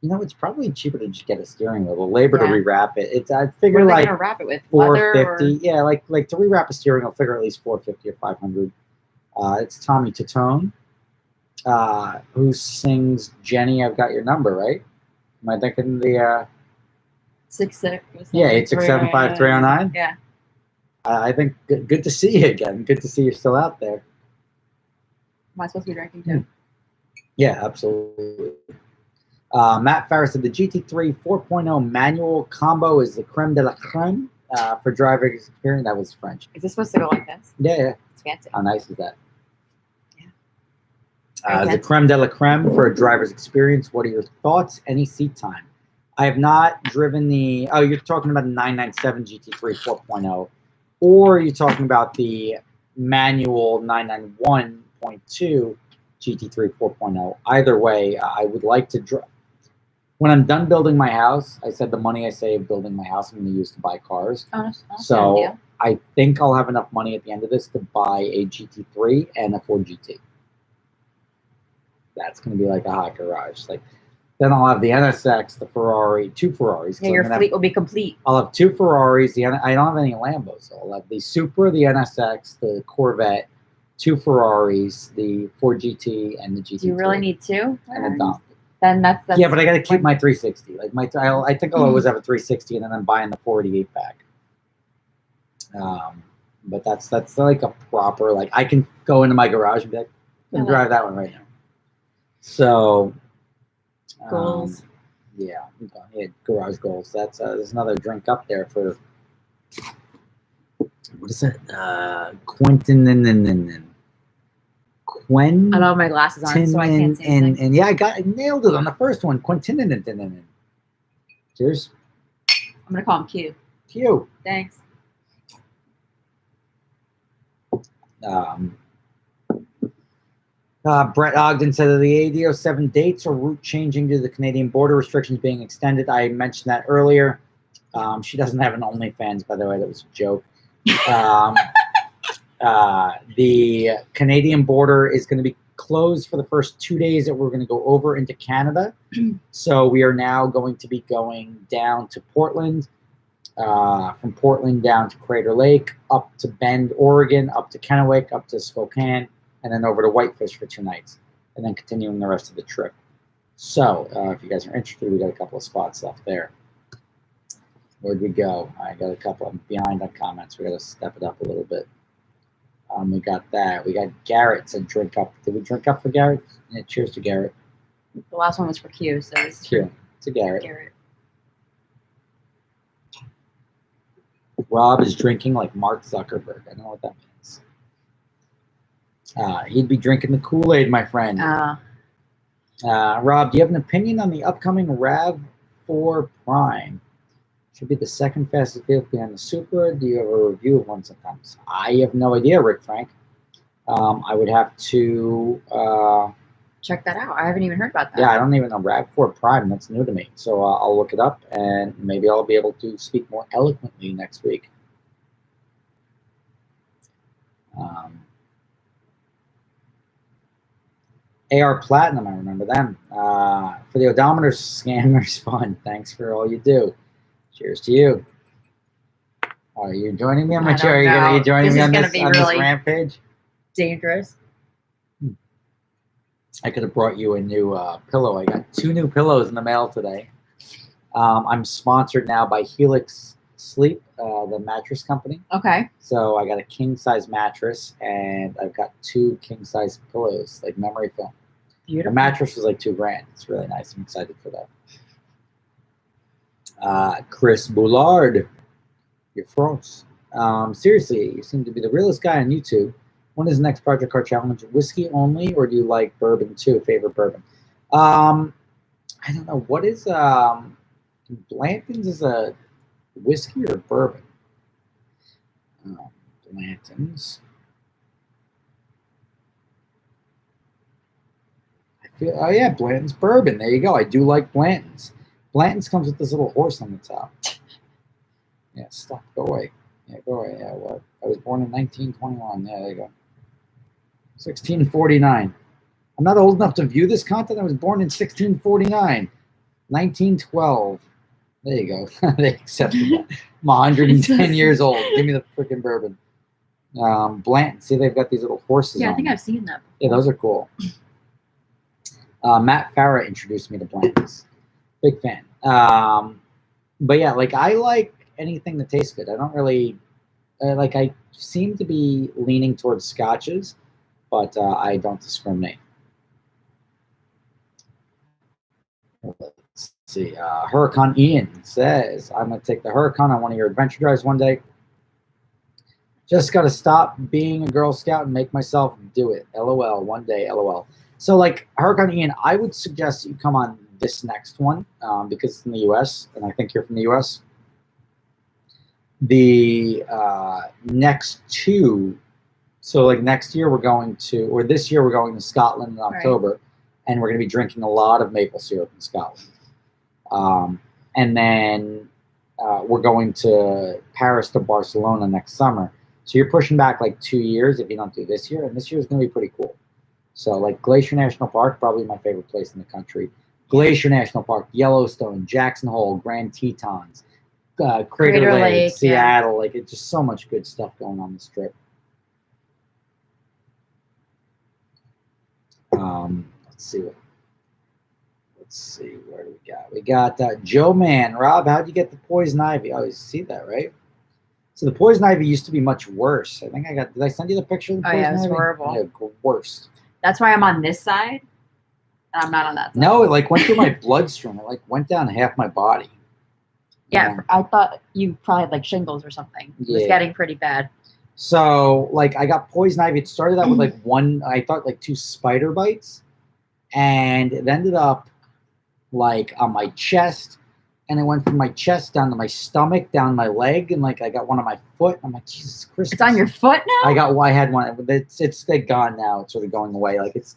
It's probably cheaper to just get a steering wheel. The labor to rewrap it. I figure what are they like gonna wrap it with? $450. Yeah, like to rewrap a steering wheel, figure at least $450 or $500. It's Tommy Tatone, who sings "Jenny, I've Got Your Number." Right? Am I thinking the 66? Yeah, 8675309. Yeah. I think good to see you again. Good to see you're still out there. Am I supposed to be drinking too? Yeah, absolutely. Matt Farris said the GT3 4.0 manual combo is the creme de la creme for driver experience. That was French. Is this supposed to go like this? Yeah. It's fancy. How nice is that? Yeah. The creme de la creme for a driver's experience. What are your thoughts? Any seat time? I have not driven the. Oh, you're talking about the 997 GT3 4.0. Or are you talking about the manual 991.2 GT3 4.0? Either way, I would like to drive. When I'm done building my house, I said the money I save building my house I'm going to use to buy cars. So I think I'll have enough money at the end of this to buy a GT3 and a Ford GT. That's going to be like a hot garage. Then I'll have the NSX, the Ferrari, 2 Ferraris. Yeah, your fleet will be complete. I'll have 2 Ferraris. I don't have any Lambos, so I'll have the Supra, the NSX, the Corvette, 2 Ferraris, the Ford GT, and the GT3. Do you really need 2? And a Dom. Then that's yeah, but I got to keep my 360. I think I'll always have a 360, and then I'm buying the 48 pack. But that's like a proper I can go into my garage and be like, I'm gonna drive that one right now. So. Goals. Yeah, garage goals. That's there's another drink up there for what is it? Quentin. I don't have my glasses on, so I can't see anything. And yeah, I nailed it on the first one. Quentin. Cheers. I'm gonna call him Q. Q. Thanks. Brett Ogden said that the AD07 dates or route changing due to the Canadian border restrictions being extended. I mentioned that earlier. She doesn't have an OnlyFans, by the way. That was a joke. The Canadian border is going to be closed for the first 2 days that we're going to go over into Canada. So we are now going to be going down to Portland, from Portland down to Crater Lake, up to Bend, Oregon, up to Kennewick, up to Spokane, and then over to Whitefish for 2 nights, and then continuing the rest of the trip. So if you guys are interested, we got a couple of spots left there. Where'd we go? I got a couple. I'm behind on comments. We got to step it up a little bit. We got that. We got Garrett to drink up. Did we drink up for Garrett? Yeah, cheers to Garrett. The last one was for Q, so it's Q to Garrett. Rob is drinking like Mark Zuckerberg. I know what that means. He'd be drinking the Kool-Aid, my friend. Rob, do you have an opinion on the upcoming RAV4 Prime? Should be the second fastest vehicle behind the Supra. Do you have a review of one sometimes? I have no idea, Rick Frank. I would have to check that out. I haven't even heard about that. Yeah, I don't even know RAV4 Prime. That's new to me. So I'll look it up, and maybe I'll be able to speak more eloquently next week. AR Platinum, I remember them. For the odometer scanner's fun. Thanks for all you do. Cheers to you. Are you joining me? I'm not sure. Are you joining me on this rampage? Dangerous. I could have brought you a new pillow. I got 2 new pillows in the mail today. I'm sponsored now by Helix Sleep, the mattress company. Okay. So I got a king-size mattress, and I've got 2 king-size pillows, like memory foam. Beautiful. The mattress was like $2,000. It's really nice. I'm excited for that. Chris Bullard, you're froze. Seriously, you seem to be the realest guy on YouTube. When is the next Project Car Challenge? Whiskey only, or do you like bourbon too? Favorite bourbon? I don't know. What is Blantons? Is a whiskey or bourbon? Blantons. Oh yeah, Blanton's bourbon. There you go. I do like Blanton's. Blanton's comes with this little horse on the top. Yeah, stop. Go away. Yeah, go away. Yeah, well, I was born in 1921. Yeah, there you go. 1649. I'm not old enough to view this content. I was born in 1649. 1912. There you go. They accepted that. I'm 110 years old. Give me the freaking bourbon. Blanton. See, they've got these little horses on. I think I've seen them. Yeah, those are cool. Matt Farah introduced me to Blantons. Big fan. But yeah, like I like anything that tastes good. I don't really like. I seem to be leaning towards scotches, but I don't discriminate. Let's see. Huracan Ian says, "I'm gonna take the Huracan on one of your adventure drives one day. Just gotta stop being a Girl Scout and make myself do it. LOL. One day. LOL." So like Huracan Ian, I would suggest that you come on this next one because it's in the U.S. and I think you're from the U.S. The next 2, so like next year we're going to, or this year we're going to Scotland in October, right. And we're going to be drinking a lot of maple syrup in Scotland. And then we're going to Paris to Barcelona next summer. So you're pushing back like 2 years if you don't do this year, and this year is going to be pretty cool. So like Glacier National Park, probably my favorite place in the country. Glacier National Park, Yellowstone, Jackson Hole, Grand Tetons, Crater Lake, Seattle. Yeah. Like it's just so much good stuff going on this trip. Let's see, where do we got? We got Joe Man. Rob, how'd you get the poison ivy? Oh, you see that, right? So the poison ivy used to be much worse. I think did I send you the picture of the poison ivy? Oh, yeah, it's horrible. Yeah, worst. That's why I'm on this side, and I'm not on that side. No, it like went through my bloodstream. It like went down half my body. Yeah, I thought you probably had like shingles or something. It was getting pretty bad. So like I got poison ivy. It started out with like I thought like 2 spider bites, and it ended up like on my chest, and it went from my chest down to my stomach, down my leg, and like I got one on my foot. I'm like, Jesus Christ! It's on your foot now. I had one. It's like gone now. It's sort of going away. Like it's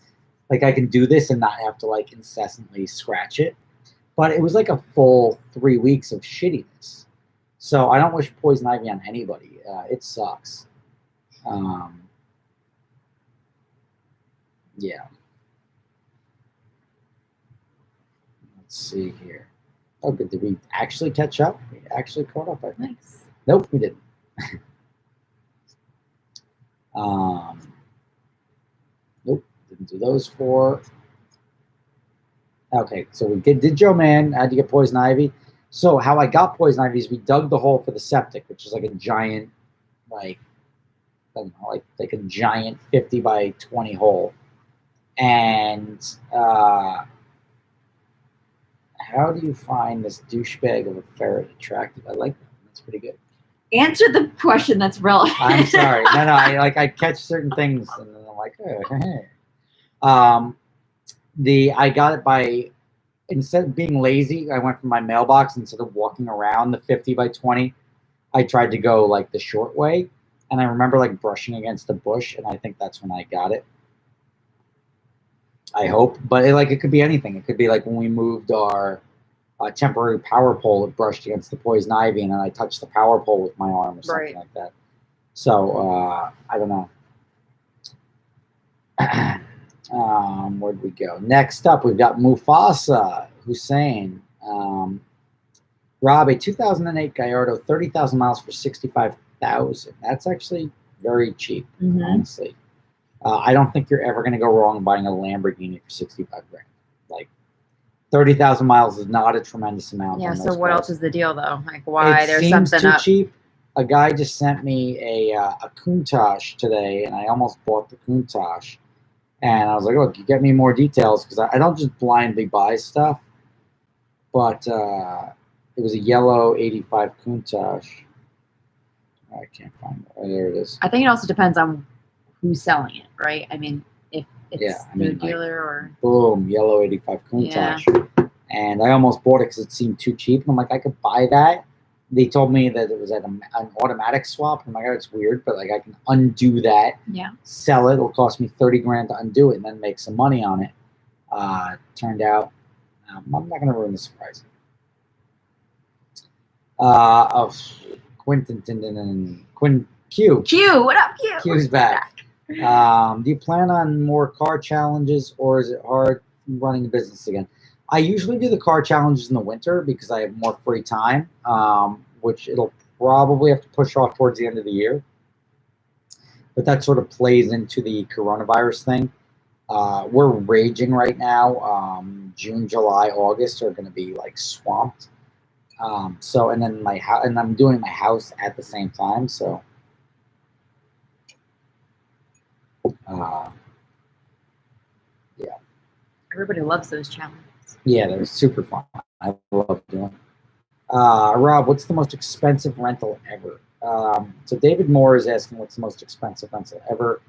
like I can do this and not have to like incessantly scratch it. But it was like a full 3 weeks of shittiness. So I don't wish poison ivy on anybody. It sucks. Yeah. Let's see here. Oh, good. Did we actually catch up? We actually caught up, I think. Nice. Nope, we didn't. Nope, didn't do those 4. Okay, so we did Joe Man. I had to get poison ivy. So how I got poison ivy is we dug the hole for the septic, which is like a giant, like, I don't know, like a giant 50 by 20 hole. And how do you find this douchebag of a ferret attractive? I like that. That's pretty good. Answer the question that's relevant. I'm sorry. No, I catch certain things and then I'm like, hey. I got it by, instead of being lazy, I went from my mailbox, instead of walking around the 50 by 20, I tried to go like the short way. And I remember like brushing against a bush, and I think that's when I got it. I hope, but it could be anything. It could be like when we moved our temporary power pole, it brushed against the poison ivy, and then I touched the power pole with my arm or something like that. So I don't know. Where'd we go? Next up, we've got Mufasa Hussein. Rob, Rob, a 2008 Gallardo, 30,000 miles for 65,000. That's actually very cheap, honestly. I don't think you're ever going to go wrong buying a Lamborghini for 65 grand. Like 30,000 miles is not a tremendous amount. Yeah. So what else is the deal though? Like why it there's seems something too up? cheap. A guy just sent me a Countach today, and I almost bought the Countach. And I was like, look, you get me more details because I don't just blindly buy stuff. But it was a yellow 85 Countach. I can't find it. Oh, there it is. I think it also depends on who's selling it, right? I mean, if it's the dealer or... Boom, yellow 85 Countach. Yeah. And I almost bought it because it seemed too cheap. And I'm like, I could buy that. They told me that it was at an automatic swap. I'm like, oh, it's weird, but like I can undo that, sell it. It'll cost me 30 grand to undo it and then make some money on it. Turned out, I'm not going to ruin the surprise. Q. Q, what up, Q? Q's back. Do you plan on more car challenges, or is it hard running a business again? I usually do the car challenges in the winter because I have more free time, which it'll probably have to push off towards the end of the year. But that sort of plays into the coronavirus thing. We're raging right now. June, July, August are going to be like swamped. And then and I'm doing my house at the same time. So, yeah. Everybody loves those challenges. Yeah, they're super fun. I love doing them. Rob, what's the most expensive rental ever? So David Moore is asking what's the most expensive rental ever.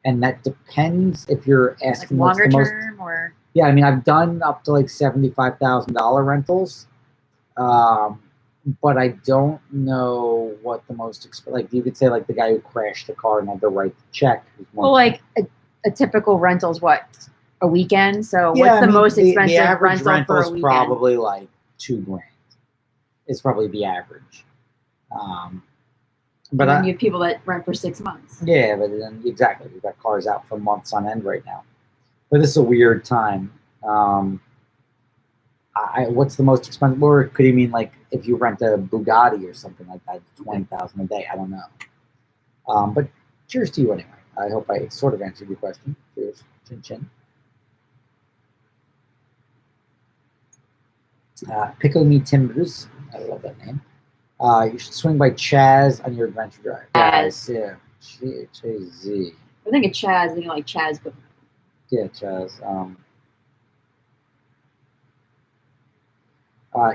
And that depends if you're asking like longer what's the term most, or... Yeah, I mean, I've done up to like $75,000 rentals. But I don't know what the most like you could say like the guy who crashed the car and had to write the check. Well, like a typical rental is what? A weekend? So what's the most expensive the average rental for a weekend? Probably like $2 grand. It's probably the average. But then you have people that rent for 6 months. Yeah, but then exactly, we've got cars out for months on end right now. But this is a weird time. What's the most expensive? Or could you mean like if you rent a Bugatti or something like that, $20,000 a day? I don't know. But cheers to you anyway. I hope I sort of answered your question. Cheers, chin chin. Pickle Me Timbers. I love that name. You should swing by Chaz on your adventure drive. Chaz. Yeah. Chaz. I think it's Chaz. I think like Chaz, but... Yeah, Chaz.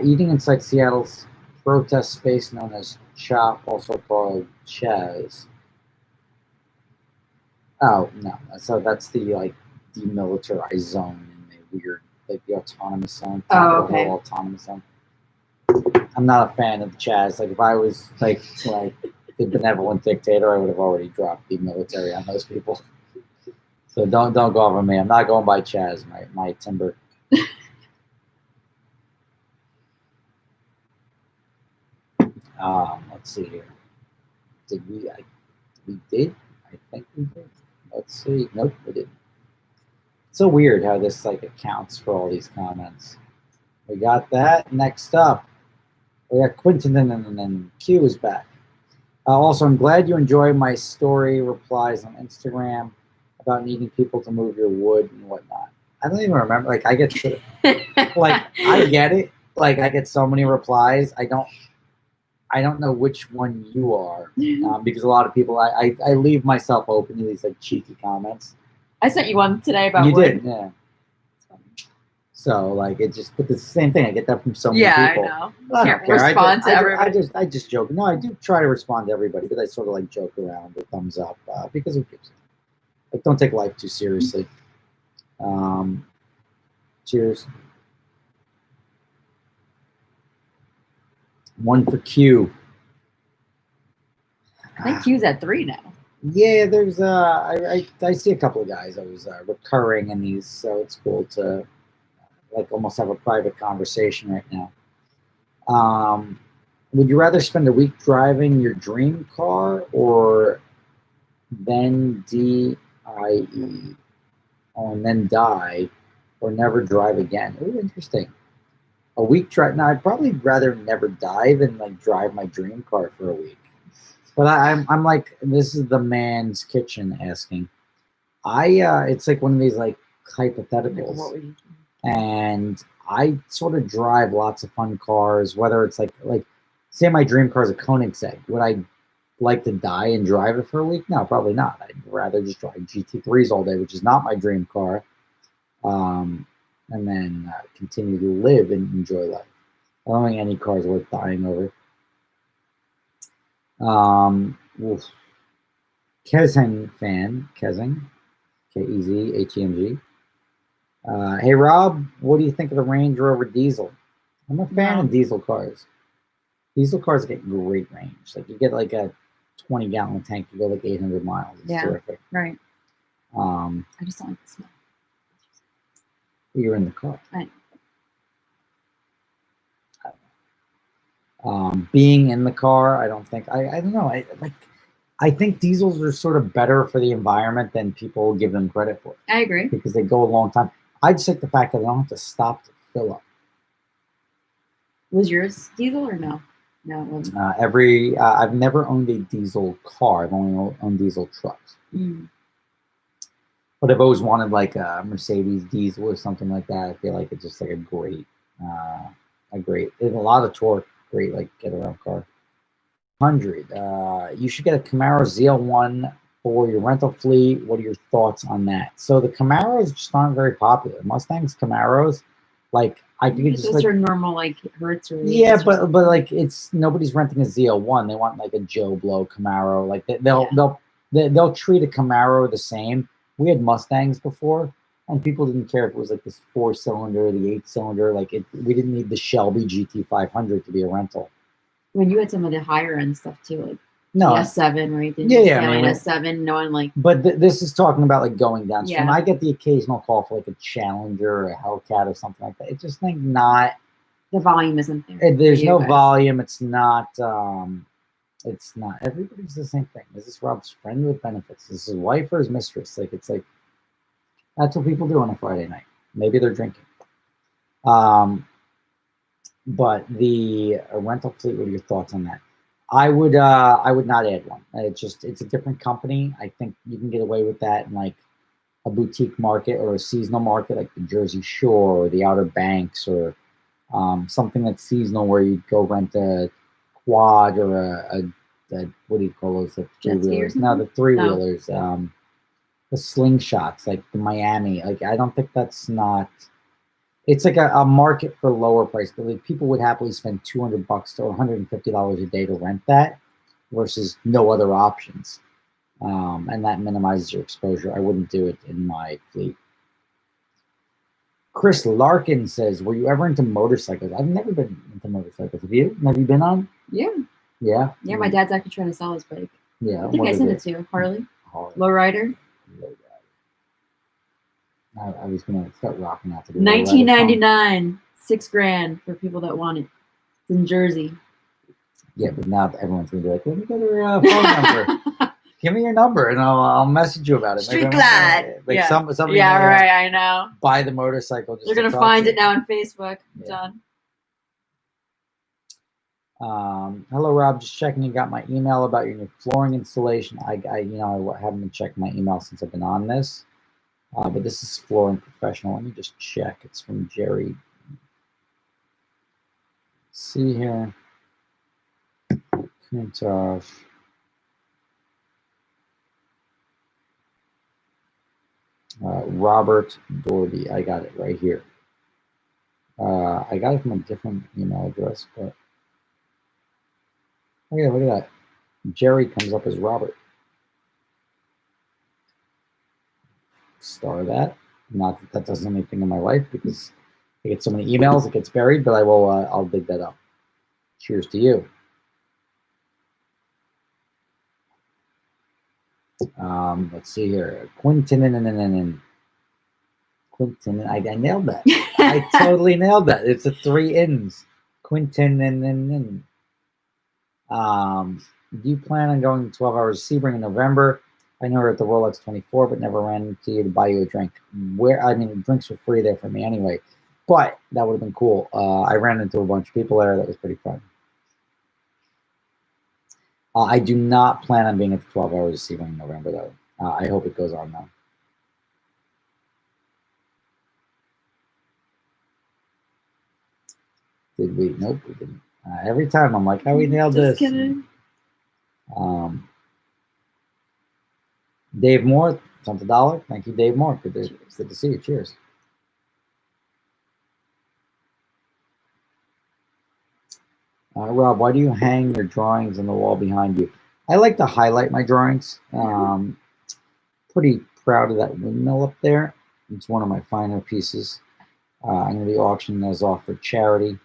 Eating inside Seattle's protest space known as CHOP, also called Chaz. Oh, no. So that's the, like, demilitarized zone in the weird, like, the autonomous zone. Oh, okay. Autonomous zone. I'm not a fan of the Chaz. Like, if I was, like the benevolent dictator, I would have already dropped the military on those people. So don't go over me. I'm not going by Chaz, my timber. Let's see here. Did we? We did. I think we did. Let's see. Nope, we didn't. It's so weird how this like accounts for all these comments. We got that. Next up, we got Quentin and then Q is back. Also, I'm glad you enjoy my story replies on Instagram about needing people to move your wood and whatnot. I don't even remember. Like I get to, like I get it. Like I get so many replies. I don't know which one you are because a lot of people I leave myself open to these like cheeky comments. I sent you one today about you wood. Did, yeah. So like it just, but it's the same thing. I get that from so many people. Yeah, I know. Can't respond to everybody. I just joke. No, I do try to respond to everybody, but I sort of like joke around with thumbs up because who gives it? Like, don't take life too seriously. Cheers. One for Q. I think Q's at 3 now. Yeah, there's I see a couple of guys always recurring in these, so it's cool to like almost have a private conversation right now. Would you rather spend a week driving your dream car or then DIE and then die or never drive again? Ooh, interesting. A week drive? No, I'd probably rather never die than like drive my dream car for a week. But I'm like, this is the man's kitchen asking. It's like one of these like hypotheticals, and I sort of drive lots of fun cars. Whether it's like say my dream car is a Koenigsegg, would I like to die and drive it for a week? No, probably not. I'd rather just drive GT3s all day, which is not my dream car, and then continue to live and enjoy life. I don't think any car is worth dying over. Kezeng fan, Kezeng, K-E-Z-H-E-N-G. Hey Rob, what do you think of the Range Rover diesel? I'm a fan of diesel cars. Diesel cars get great range. Like you get like a 20-gallon tank, you go like 800 miles. It's terrific. Right. I just don't like the smell. You're in the car. Right. Being in the car, I don't think I don't know. I think diesels are sort of better for the environment than people give them credit for. I agree. Because they go a long time. I just like the fact that I don't have to stop to fill up. Was yours diesel or no? No, it wasn't. I've never owned a diesel car. I've only owned diesel trucks. But I've always wanted like a Mercedes diesel or something like that. I feel like it's just like a great, there's a lot of torque, great like get around car. 100. You should get a Camaro ZL1 for your rental fleet. What are your thoughts on that? So the Camaros just aren't very popular. Mustangs, Camaros, like I think it's just those are normal like Hertz or but like it's nobody's renting a ZL1. They want like a Joe Blow Camaro. Like they'll treat a Camaro the same. We had Mustangs before, and people didn't care if it was like this 4-cylinder, the 8-cylinder. Like we didn't need the Shelby GT500 to be a rental. When you had some of the higher end stuff too, like no S7, right? I mean, S7, no one like. But this is talking about like going down. So when I get the occasional call for like a Challenger or a Hellcat or something like that, it's just like not. The volume isn't there. There's no volume. It's not. It's not. Everybody's the same thing. Is this Rob's friend with benefits? Is this his wife or his mistress? Like it's like that's what people do on a Friday night. Maybe they're drinking. But the rental fleet, what are your thoughts on that? I would not add one. It's a different company. I think you can get away with that in like a boutique market or a seasonal market like the Jersey Shore or the Outer Banks or something that's seasonal where you go rent a quad or a what do you call those? The three-wheelers? No, the three-wheelers. The slingshots, like the Miami. Like I don't think that's not. It's like a market for lower price. Like people would happily spend $200 or $150 a day to rent that, versus no other options, and that minimizes your exposure. I wouldn't do it in my fleet. Chris Larkin says, "Were you ever into motorcycles?" I've never been into motorcycles. Have you? Have you been on? Yeah. Yeah. Yeah. My dad's actually trying to sell his bike. Yeah. I think I sent it to you. Harley. Lowrider. I was gonna start rocking out to the $19.99, $6,000 for people that want it. It's in Jersey. Yeah, but now everyone's gonna be like, "Let me get her phone number. Give me your number, and I'll message you about it." Street glad. Like somebody. Yeah, right. I know. Buy the motorcycle. They're gonna find it now on Facebook. Yeah. Done. Hello, Rob. Just checking. You got my email about your new flooring installation. I haven't been checking my email since I've been on this. But this is Flooring Professional. Let me just check. It's from Jerry. Let's see here. Countach. Robert Dorby. I got it right here. I got it from a different email address, but oh yeah, look at that. Jerry comes up as Robert. Star that. Not that that does anything in my life because I get so many emails, it gets buried, but I will. I'll dig that up. Cheers to you. Let's see here. Quintin. I nailed that. I totally nailed that. It's a 3 N's. Quintin. Do you plan on going 12 hours to Sebring in November? I know we're at the Warlocks 24, but never ran into you to buy you a drink. Drinks were free there for me anyway. But that would have been cool. I ran into a bunch of people there. That was pretty fun. I do not plan on being at the 12 hours this evening in November, though. I hope it goes on, though. Did we? Nope, we didn't. Every time I'm like, oh, we nailed this. Just kidding. Dave Moore, $1. Thank you, Dave Moore. Good to see you. Cheers. Rob, why do you hang your drawings on the wall behind you? I like to highlight my drawings. Pretty proud of that windmill up there. It's one of my finer pieces. I'm going to be auctioning those off for charity.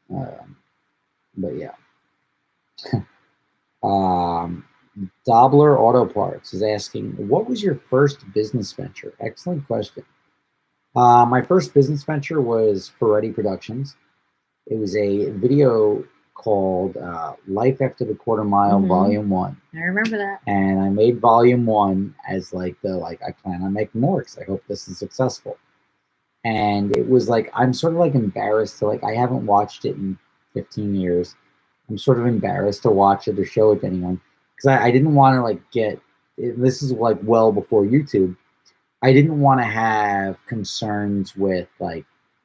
But yeah. Dobler Auto Parts is asking, what was your first business venture? Excellent question. My first business venture was Ferretti Productions. It was a video called Life After the Quarter Mile, Volume 1. I remember that. And I made Volume 1 as I plan on making more because I hope this is successful. And it was like, I'm sort of like embarrassed to I haven't watched it in 15 years. I'm sort of embarrassed to watch it or show it to anyone because I didn't want to get, this is well before YouTube. I didn't want to have concerns with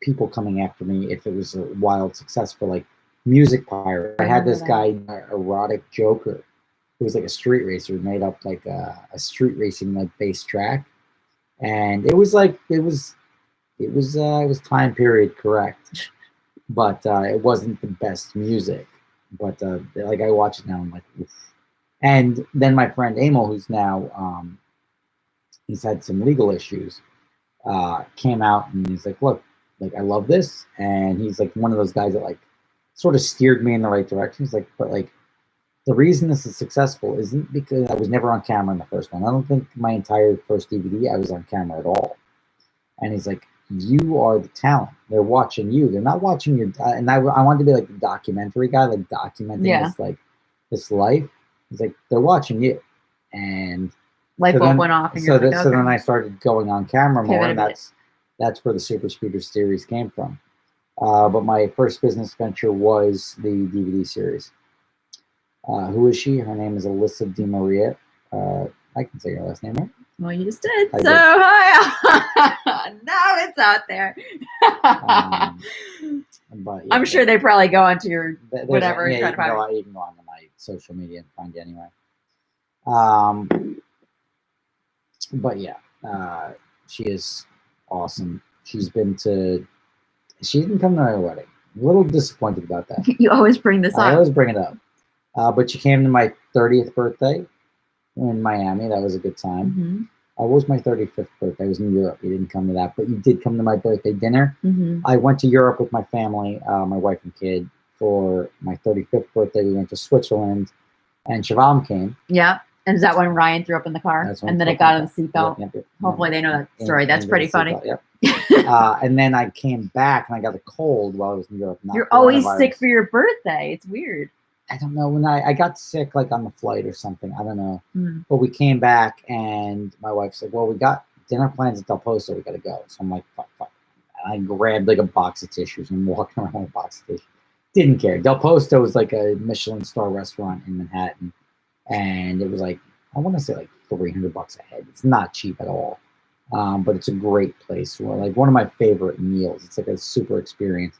people coming after me if it was a wild success for Music Pirate. I had this guy, Erotic Joker, who was a street racer, made up a street racing based track, and it was time period correct, but it wasn't the best music. But I watch it now, I'm like, oof. And then my friend Emil, who's now he's had some legal issues, came out and he's like, look, I love this, and he's one of those guys that sort of steered me in the right direction. He's like, but the reason this is successful isn't because I was never on camera in the first one. I don't think my entire first DVD I was on camera at all. And he's like, you are the talent. They're watching you. They're not watching your. And I wanted to be the documentary guy, documenting this this life. He's like, they're watching you, and light bulb went off. And so then I started going on camera more, and that's where the Super Speeder series came from. But my first business venture was the DVD series. Who is she? Her name is Alyssa Di Maria. I can say her last name, right? Well, you just did. Hi. Now it's out there. But yeah, I'm sure they probably go onto your whatever. You can go on to my social media and find you anyway. But yeah, she is awesome. She didn't come to my wedding. I'm a little disappointed about that. You always bring this up. I always bring it up. But she came to my 30th birthday in Miami. That was a good time. What was my 35th birthday? I was in Europe. You didn't come to that, but you did come to my birthday dinner. I went to Europe with my family, my wife and kid, for my 35th birthday. We went to Switzerland, and Siobhan came. Yeah. And is that when Ryan threw up in the car? And then it got on the seatbelt? Yep. Hopefully they know that story. That's pretty funny. Yep. And then I came back, and I got a cold while I was in Europe. You're always sick for your birthday. It's weird. I don't know, when I got sick on the flight or something. I don't know. But we came back, and my wife said, well, we got dinner plans at Del Posto. We got to go. So I'm like, fuck. I grabbed a box of tissues and walking around with a box of tissues. Didn't care. Del Posto was a Michelin star restaurant in Manhattan. And it was I want to say $300 a head. It's not cheap at all. But it's a great place. One of my favorite meals. It's a super experience.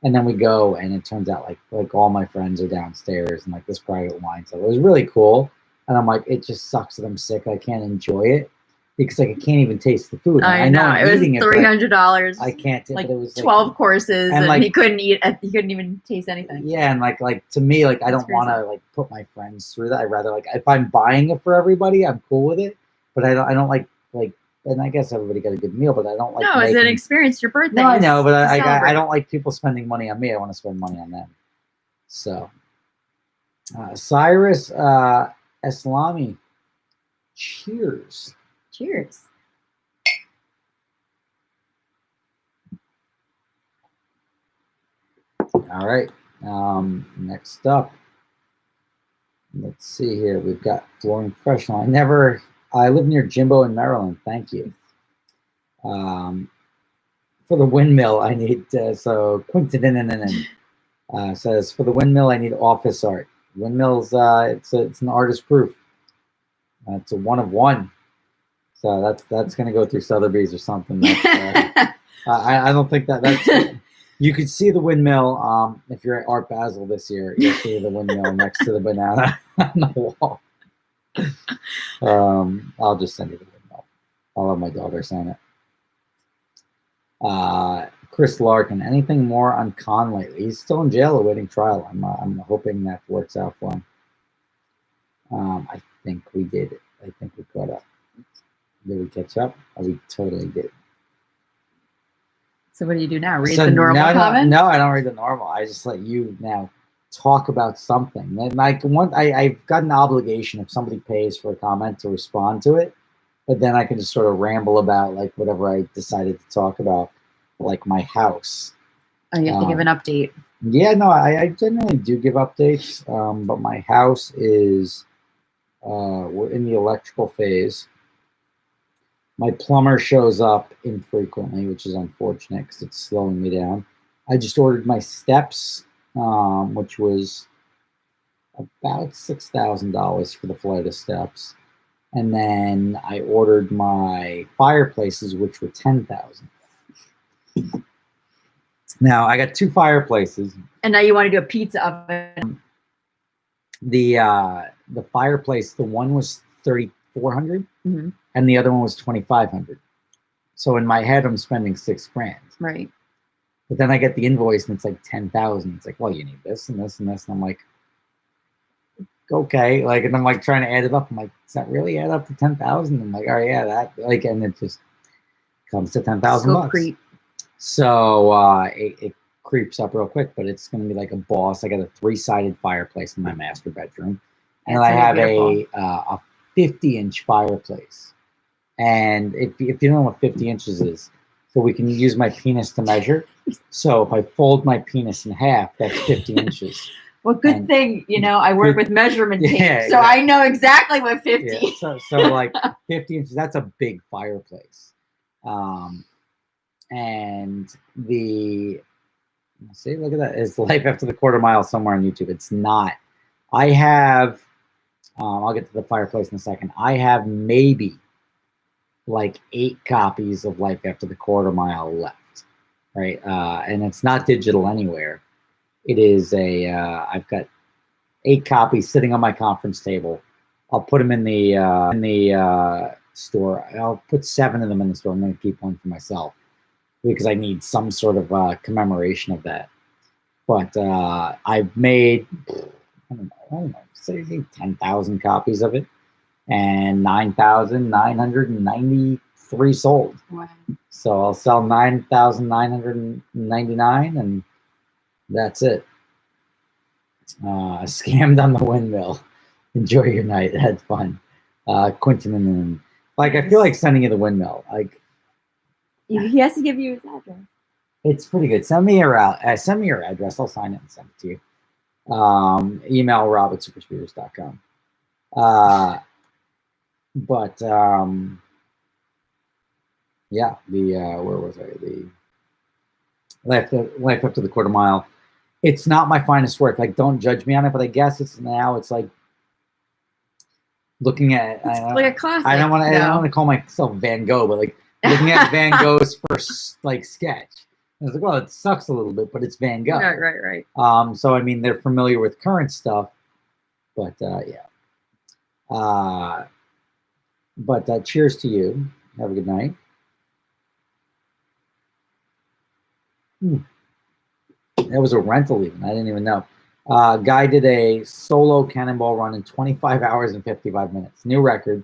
And then we go, and it turns out all my friends are downstairs and this private wine. So it was really cool. And I'm like, it just sucks that I'm sick. I can't enjoy it because I can't even taste the food. I know I'm eating it. $300. I can't. But it was 12 courses, and he couldn't eat. He couldn't even taste anything. Yeah, and to me, I don't want to put my friends through that. I'd rather if I'm buying it for everybody, I'm cool with it. But I don't like. And I guess everybody got a good meal, but I don't like. No, it's an experience. Your birthday. No, I know, but I don't like people spending money on me. I want to spend money on them. So, Cyrus Eslami, cheers. Cheers. All right. Next up, let's see here. We've got Flooring Professional. I live near Jimbo in Maryland. Thank you. For the windmill, I need so Quintin says for the windmill, I need office art. Windmills, it's an artist proof. It's a 1 of 1. So that's gonna go through Sotheby's or something. I don't think that's. You could see the windmill if you're at Art Basel this year. You'll see the windmill next to the banana on the wall. I'll just send you the windmill. I'll have my daughter sign it. Chris Larkin, anything more on Khan lately? He's still in jail awaiting trial. I'm hoping that works out for him. I think we did it. I think we caught up. Did we catch up? Oh, we totally did. So what do you do now? Read the normal comment? No, I don't read the normal. I just let you now talk about something. Like I've got an obligation if somebody pays for a comment to respond to it, but then I can just sort of ramble about like whatever I decided to talk about, like my house. Oh, you have to give an update. Yeah, no, I generally do give updates, but my house is we're in the electrical phase. My plumber shows up infrequently, which is unfortunate because it's slowing me down. I just ordered my steps, which was about $6,000 for the flight of steps. And then I ordered my fireplaces, which were $10,000. Now I got 2 fireplaces. And now you want to do a pizza oven. The fireplace, the one was $3,400. Mm-hmm. And the other one was $2,500. So in my head, I'm spending $6,000. Right. But then I get the invoice and it's like $10,000. It's like, well, you need this and this and this. And I'm like, okay. Like, and I'm like trying to add it up. I'm like, does that really add up to 10,000? I'm like, oh yeah, that like, and it just comes to 10,000 bucks. Creep. So it creeps up real quick, but it's going to be like a boss. I got a 3-sided fireplace in my master bedroom, and I have a 50-inch fireplace. And if you don't know what 50 inches is, so we can use my penis to measure. So if I fold my penis in half, that's 50 inches. Well, good thing, I work with measurement tape, so I know exactly what 50. Yeah, so like 50 inches, that's a big fireplace. And see, look at that. It's Life After the Quarter Mile somewhere on YouTube. It's not. I have, I'll get to the fireplace in a second. I have maybe like 8 copies of Life After the Quarter Mile left, right? And it's not digital anywhere. It is I've got 8 copies sitting on my conference table. I'll put them in the store. I'll put 7 of them in the store. I'm going to keep one for myself because I need some sort of commemoration of that. But I've made, I don't know, say 10,000 copies of it. And 9,993 sold. Wow. So I'll sell 9,999, and that's it. Scammed on the windmill. Enjoy your night. Had fun. Quentin and like I feel like sending you the windmill. Like he has to give you his address. It's pretty good. Send me your address. I'll sign it and send it to you. Email rob@superspeeders.com. But yeah, where was I? The Life After the Quarter Mile. It's not my finest work. Like, don't judge me on it, but I guess it's like looking at like a classic. I don't want to call myself Van Gogh, but like looking at Van Gogh's first like sketch. I was like, well, it sucks a little bit, but it's Van Gogh. Right. So I mean, they're familiar with current stuff, but yeah. But cheers to you. Have a good night. That was a rental even. I didn't even know. Guy did a solo cannonball run in 25 hours and 55 minutes. New record.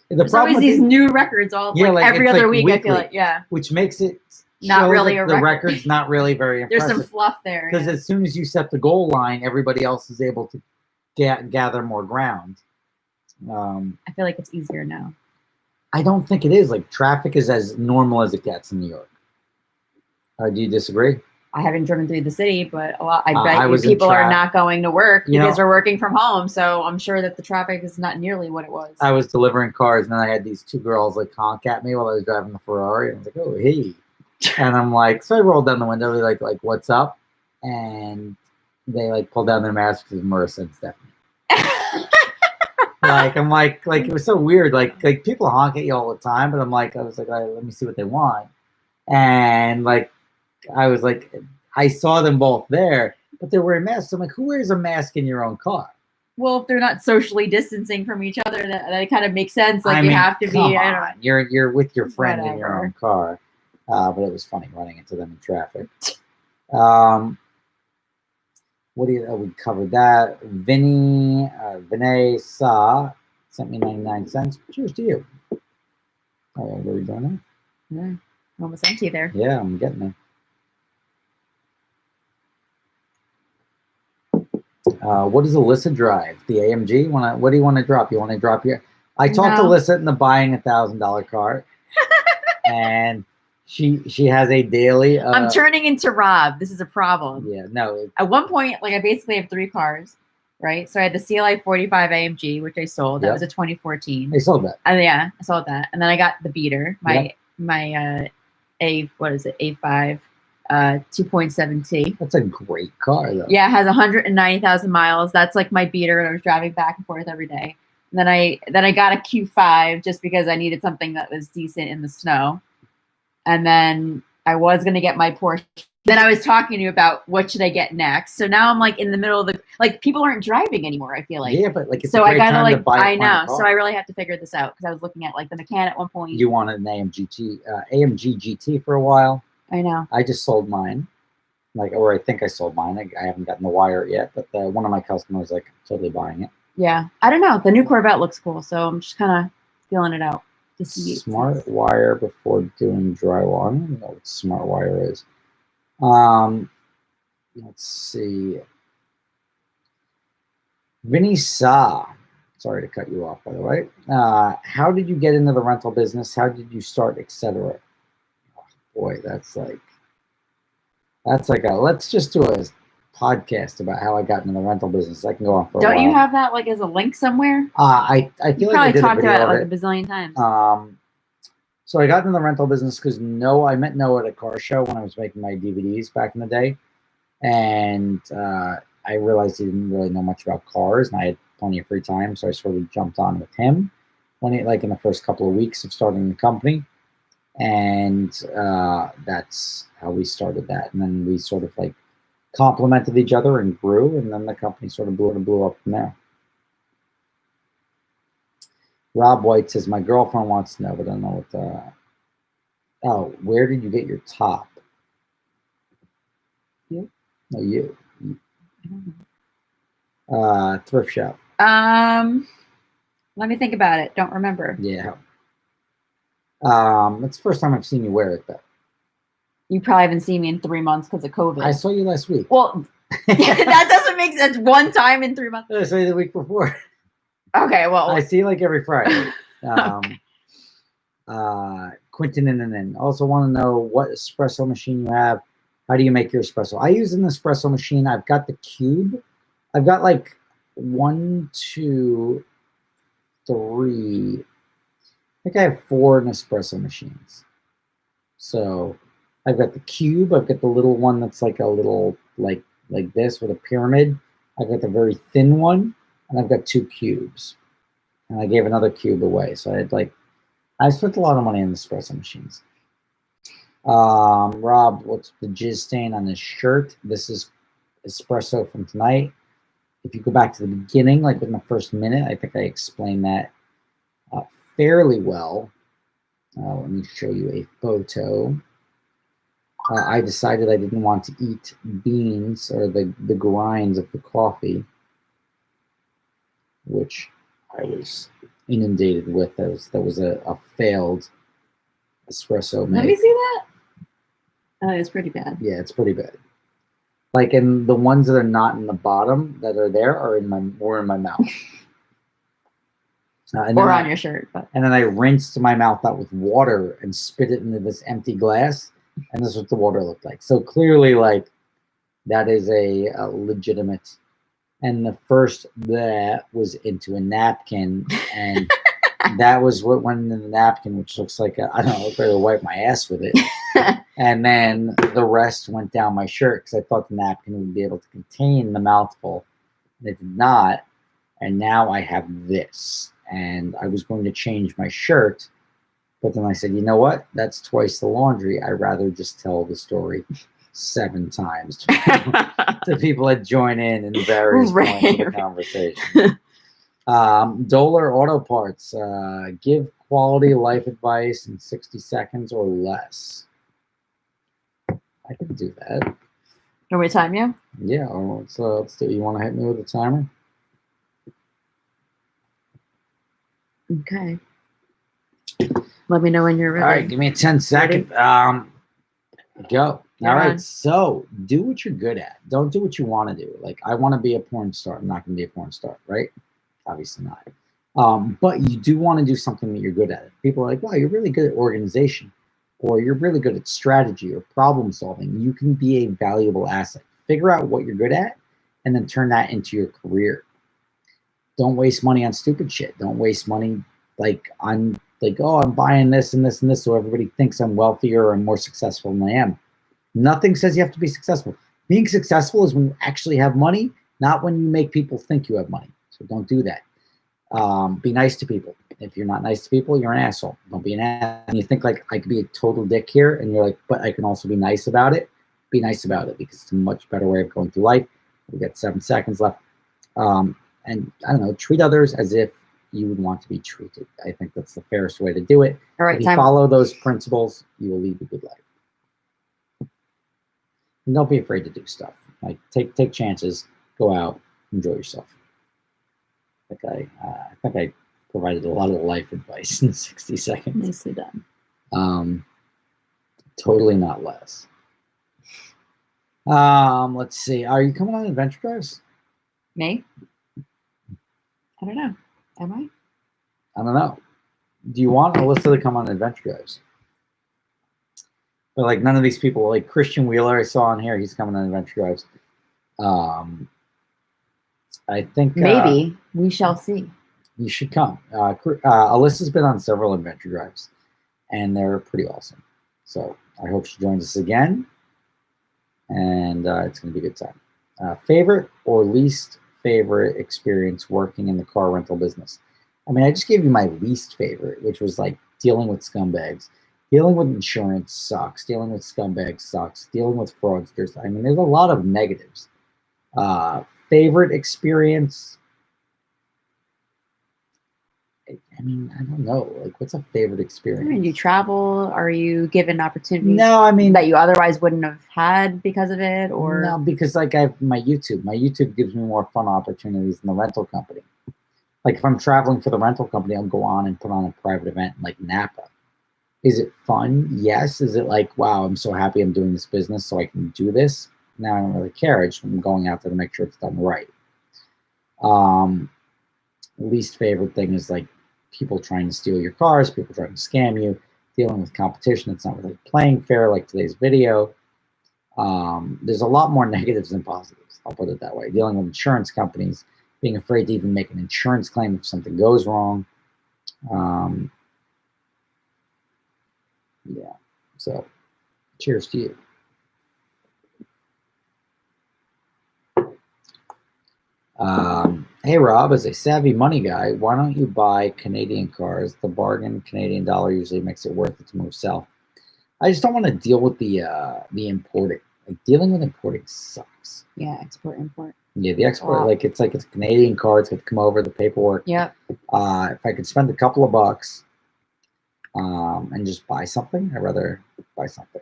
There's always these new records like every other week, weekly, I feel like, yeah. Which makes it not really a record. The record's not really very impressive. There's some fluff there. Because as soon as you set the goal line, everybody else is able to gather more ground. I feel like it's easier now. I don't think it is. Like, traffic is as normal as it gets in New York. Do you disagree? I haven't driven through the city, but I bet people are not going to work because they're working from home. So I'm sure that the traffic is not nearly what it was. I was delivering cars, and then I had these 2 girls like honk at me while I was driving the Ferrari. And I was like, oh, hey. And I'm like, so I rolled down the window, like what's up? And they like pulled down their masks because Marissa and Stephanie. Like I'm like it was so weird. Like people honk at you all the time, but I was like, all right, let me see what they want. And like I was like, I saw them both there, but they're wearing masks. I'm like, who wears a mask in your own car? Well, if they're not socially distancing from each other, that kind of makes sense. Like you have to be. On. You're with your friend in your own car. But it was funny running into them in traffic. What do you? We covered that. Vinay Sa sent me 99 cents. Cheers to you. Oh, what are we doing now? Yeah, almost empty there. Yeah, I'm getting there. What does Alyssa drive? The AMG? What do you want to drop? You want to drop your? I talked to Alyssa into buying $1,000 car, and she has a daily. I'm turning into Rob. This is a problem. Yeah, no. At one point, like I basically have 3 cars, right? So I had the CLI 45 AMG, which I sold. That was a 2014. I sold that. Yeah, I sold that, and then I got the beater. My A5. 2.7T. That's a great car, though. Yeah, it has 190,000 miles. That's like my beater, and I was driving back and forth every day. And then I got a Q5 just because I needed something that was decent in the snow. And then I was gonna get my Porsche. Then I was talking to you about what should I get next. So now I'm like in the middle of people aren't driving anymore. I feel like but like it's so a great I gotta time to buy I know. So I really have to figure this out because I was looking at like the Macan at one point. You wanted an AMG GT for a while. I know. I just sold mine, or I think I sold mine. I haven't gotten the wire yet, but one of my customers totally buying it. Yeah, I don't know. The new Corvette looks cool, so I'm just kind of feeling it out to see. Smart wire before doing drywall. I don't know what smart wire is. Let's see. Vinny Sa. Sorry to cut you off, by the way. How did you get into the rental business? How did you start, etc.? Boy, that's like let's just do a podcast about how I got into the rental business. I can go on for a while. Don't you have that as a link somewhere? I feel like I did talked about it a bazillion times. So I got into the rental business because I met Noah at a car show when I was making my DVDs back in the day, and I realized he didn't really know much about cars, and I had plenty of free time, so I sort of jumped on with him in the first couple of weeks of starting the company. And that's how we started that, and then we sort of complemented each other and grew, and then the company sort of blew up from there. Rob White says, my girlfriend wants to know, but I don't know what where did you get your top? You? No, you. Thrift shop. Let me think about it. Don't remember. Yeah. It's the first time I've seen you wear it, though. You probably haven't seen me in 3 months because of COVID. I saw you last week. Well, that doesn't make sense. One time in 3 months. I saw you the week before. Okay, well. I see you every Friday. Quentin and also want to know what espresso machine you have. How do you make your espresso? I use an espresso machine. I've got the cube. I've got 1, 2, 3. I think I have 4 Nespresso machines. So I've got the cube. I've got the little one that's a little like this with a pyramid. I've got the very thin one, and I've got 2 cubes. And I gave another cube away. So I spent a lot of money on Nespresso machines. Rob, what's the jizz stain on his shirt? This is espresso from tonight. If you go back to the beginning, in the first minute, I think I explained that fairly well. Let me show you a photo. I decided I didn't want to eat beans or the grinds of the coffee, which I was inundated with. That was a failed espresso make. Let me see that. Oh, it's pretty bad. Yeah, it's pretty bad. And the ones that are not in the bottom that are there are in my mouth. Or on your shirt. And then I rinsed my mouth out with water and spit it into this empty glass, and this is what the water looked like. So clearly, that is a legitimate. And the first that was into a napkin, and that was what went into the napkin, which looks like I don't know if I wipe my ass with it. And then the rest went down my shirt because I thought the napkin would be able to contain the mouthful. And it did not. And now I have this. And I was going to change my shirt. But then I said, you know what? That's twice the laundry. I'd rather just tell the story 7 times to people that join in various points of the conversation. Doler Auto Parts. Give quality life advice in 60 seconds or less. I can do that. You want me to time you? Yeah. Let's do. You want to hit me with a timer? Okay. Let me know when you're ready. All right. Give me a 10-second. Go. All right. So do what you're good at. Don't do what you want to do. Like, I want to be a porn star. I'm not going to be a porn star, right? Obviously not. But you do want to do something that you're good at. People are like, wow, you're really good at organization, or you're really good at strategy or problem solving. You can be a valuable asset. Figure out what you're good at and then turn that into your career. Don't waste money on stupid shit. Don't waste money I'm buying this and this and this so everybody thinks I'm wealthier or I'm more successful than I am. Nothing says you have to be successful. Being successful is when you actually have money, not when you make people think you have money. So don't do that. Be nice to people. If you're not nice to people, you're an asshole. Don't be an asshole. And you think like, I could be a total dick here, and you're like, but I can also be nice about it. Be nice about it, because it's a much better way of going through life. We got 7 seconds left. And I don't know, treat others as if you would want to be treated. I think that's the fairest way to do it. All right, if you follow those principles, you will lead a good life. And don't be afraid to do stuff. Like take chances, go out, enjoy yourself. I think I provided a lot of life advice in 60 seconds. Nicely done. Totally not less. Let's see. Are you coming on adventure drives? Me? I don't know. Am I? I don't know. Do you want Alyssa to come on adventure drives? But like none of these people, like Christian Wheeler, I saw on here, he's coming on adventure drives. I think maybe we shall see. You should come. Alyssa's been on several adventure drives, and they're pretty awesome. So I hope she joins us again, and it's going to be a good time. Favorite or least favorite experience working in the car rental business? I mean, I just gave you my least favorite, which was like dealing with scumbags. Dealing with insurance sucks. Dealing with scumbags sucks. Dealing with fraudsters. I mean, there's a lot of negatives. Favorite experience? I mean, I don't know. Like, what's a favorite experience? I mean, you travel? Are you given opportunities? No, I mean that you otherwise wouldn't have had because of it, or no, because like I have my YouTube. My YouTube gives me more fun opportunities than the rental company. Like if I'm traveling for the rental company, I'll go on and put on a private event like Napa. Is it fun? Yes. Is it like, wow, I'm so happy I'm doing this business so I can do this? No, I don't really care. I'm going out there to make sure it's done right. Least favorite thing is like people trying to steal your cars, people trying to scam you, dealing with competition that's not really playing fair, like today's video. There's a lot more negatives than positives, I'll put it that way. Dealing with insurance companies, being afraid to even make an insurance claim if something goes wrong. Yeah, so cheers to you. Hey Rob, as a savvy money guy, why don't you buy Canadian cars? The bargain Canadian dollar usually makes it worth it to move south. I just don't want to deal with the importing. Like dealing with importing sucks. Yeah, export import. Yeah, the export, like it's a Canadian car. It's going to come over the paperwork. Yep. If I could spend a couple of bucks and just buy something, I'd rather buy something.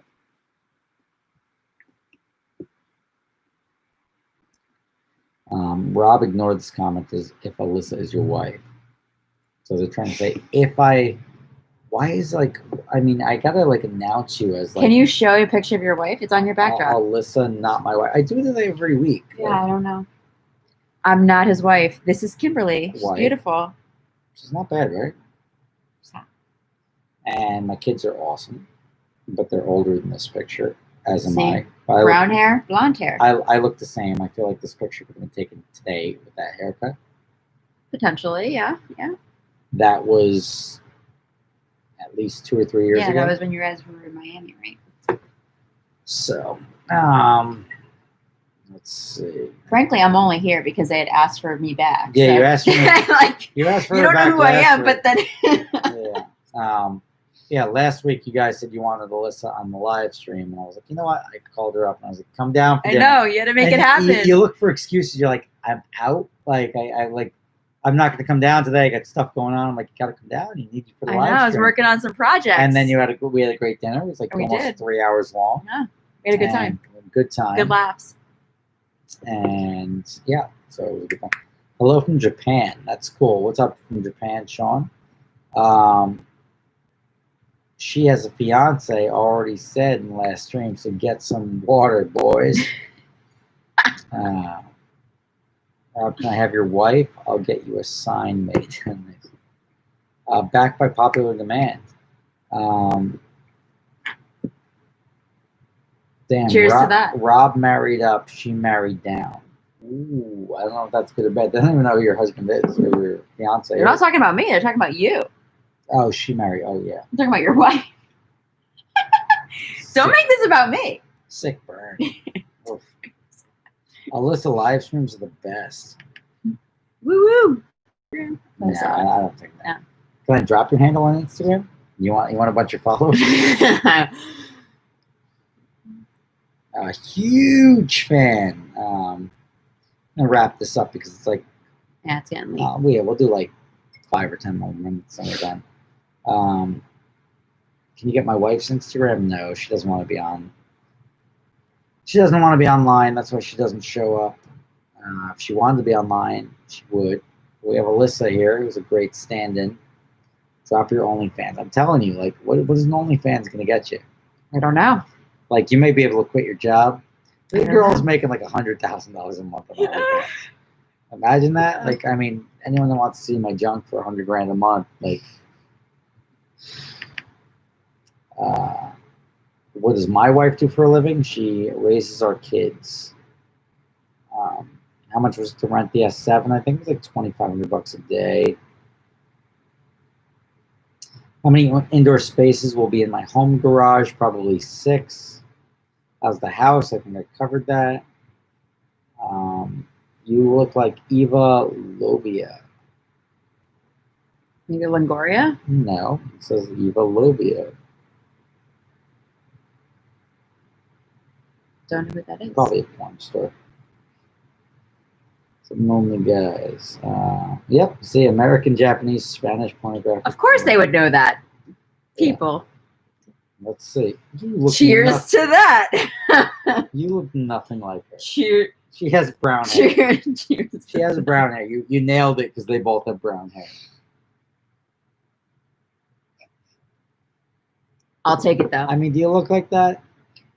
Rob ignored this comment as if Alyssa is your wife. So they're trying to say why is like, I mean, I gotta like announce you as like. Can you show a picture of your wife? It's on your backdrop. Alyssa, not my wife. I do that every week. Yeah, like, I don't know. I'm not his wife. This is Kimberly. She's beautiful. She's not bad, right? She's not. And my kids are awesome, but they're older than this picture, as am I. But brown hair, blonde hair. I look the same. I feel like this picture could have been taken today with that haircut. Potentially, yeah. That was at least 2 or 3 years ago. Yeah, that was when you guys were in Miami, right? So, let's see. Frankly, I'm only here because they had asked for me back. Yeah, so. you asked for me. Like, you asked for you her don't know back who I last am, week. but then. Yeah. Yeah, last week you guys said you wanted Alyssa on the live stream, and I was like, you know what? I called her up and I was like, come down for I dinner. know, you had to make And it happen. You look for excuses. You're like, I'm out. Like, I'm not going to come down today. I got stuff going on. I'm like, you got to come down. You need you for the live stream. I was working on some projects. And then we had a great dinner. It was like almost 3 hours long. Yeah, we had a good time. Good time. Good laughs. And yeah, so it was a good time. Hello from Japan. That's cool. What's up from Japan, Sean? She has a fiance, already said in the last stream, so get some water, boys. Can I have your wife? I'll get you a sign made. Back by popular demand. Damn, cheers to that. Rob married up, she married down. Ooh, I don't know if that's good or bad. They don't even know who your husband is or your fiance. They're not talking about me. They're talking about you. Oh, she married. Oh, yeah. I'm talking about your wife. Don't make this about me. Sick burn. Alyssa live streams are the best. Woo woo. No, I don't think that. Yeah. Can I drop your handle on Instagram? You want a bunch of followers? A huge fan. I'm gonna wrap this up because it's like. Yeah, it's getting late. We'll do like 5 or 10 more minutes and we're done. Can you get my wife's Instagram? No, she doesn't want to be on. She doesn't want to be online. That's why she doesn't show up. If she wanted to be online, she would. We have Alyssa here, who's a great stand-in. Drop your OnlyFans. I'm telling you, like, what is an OnlyFans going to get you? I don't know. Like, you may be able to quit your job. The girl's making like $100,000 a month on OnlyFans. Imagine that. Like, I mean, anyone that wants to see my junk for $100,000 a month, like, what does my wife do for a living? She raises our kids. How much was it to rent the S7? I think it was like $2,500 a day. How many indoor spaces will be in my home garage? Probably 6. How's the house? I think I covered that. You look like Eva Lovia. Maybe Longoria? No, it says Eva Lovia. Don't know who that is. Probably a porn star. Some lonely guys. Yep. See, American, Japanese, Spanish pornographic. Of course they would know that. People. Yeah. Let's see. Cheers to that. You look nothing like her. Cheers. She has brown hair. Cheers. She has brown hair. You nailed it because they both have brown hair. I'll take it though. I mean, do you look like that?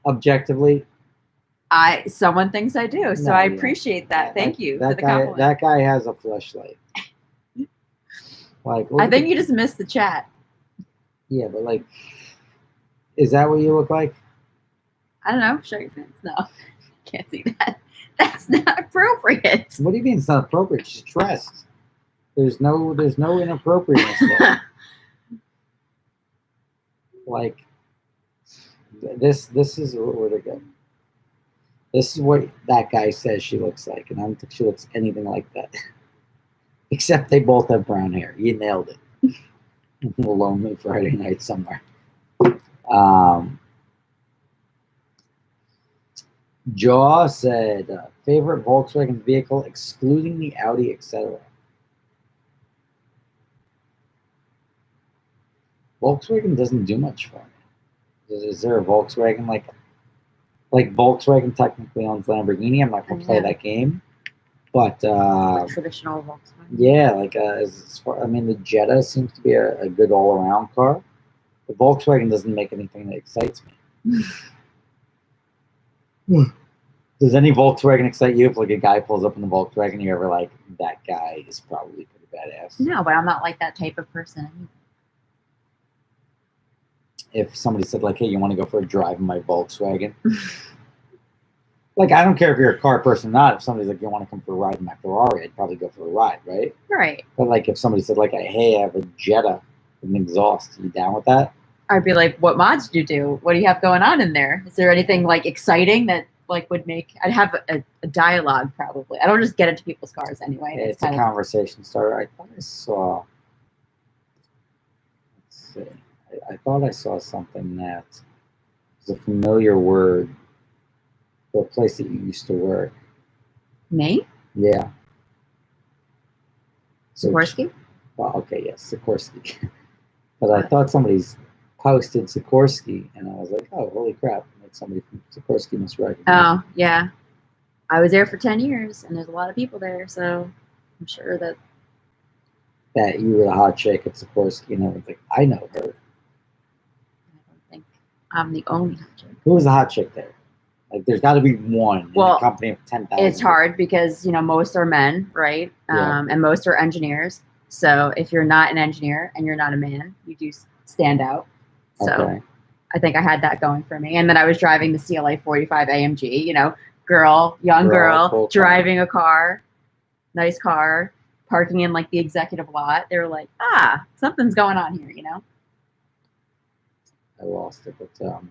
Objectively? Someone thinks I do, so I appreciate that. Thank you for the compliment. That guy has a fleshlight. Like, I think you just missed the chat. Yeah, but like, is that what you look like? I don't know. Show your face. No, can't see that. That's not appropriate. What do you mean it's not appropriate? She's dressed. There's no inappropriateness there. Like, this is where to go. This is what that guy says she looks like, and I don't think she looks anything like that. Except they both have brown hair. You nailed it. A lonely Friday night somewhere. Jaw said, favorite Volkswagen vehicle excluding the Audi, etc. Volkswagen doesn't do much for me. Is there a Volkswagen like Volkswagen technically owns Lamborghini? I'm not going to play that game, but traditional Volkswagen. Yeah, like I mean, the Jetta seems to be a good all-around car. The Volkswagen doesn't make anything that excites me. Does any Volkswagen excite you? If like a guy pulls up in the Volkswagen, you're ever like, that guy is probably pretty badass? No, but I'm not like that type of person. If somebody said like, hey, you want to go for a drive in my Volkswagen? Like, I don't care if you're a car person or not. If somebody's like, you want to come for a ride in my Ferrari, I'd probably go for a ride, right? Right. But like, if somebody said like, hey, I have a Jetta with an exhaust, are you down with that? I'd be like, what mods did you do? What do you have going on in there? Is there anything like exciting that like would make? I'd have a dialogue probably. I don't just get into people's cars anyway. Yeah, it's a conversation starter. I thought I saw. Let's see. I thought I saw something that was a familiar word for a place that you used to work. Me? Yeah. Sikorsky? Well, okay, yes, Sikorsky. But I thought somebody's posted Sikorsky, and I was like, oh, holy crap. Like somebody from Sikorsky must recognize. Oh, yeah. I was there for 10 years, and there's a lot of people there, so I'm sure that you were the hot chick at Sikorsky, and everyone's like, I know her. I don't think I'm the only hot chick. Who was the hot chick there? Like, there's got to be one in a company of 10,000. It's hard because, most are men, right? Yeah. And most are engineers. So if you're not an engineer and you're not a man, you do stand out. So Okay. I think I had that going for me. And then I was driving the CLA 45 AMG, young girl, driving a car, nice car, parking in like the executive lot. They were like, something's going on here, I lost it, but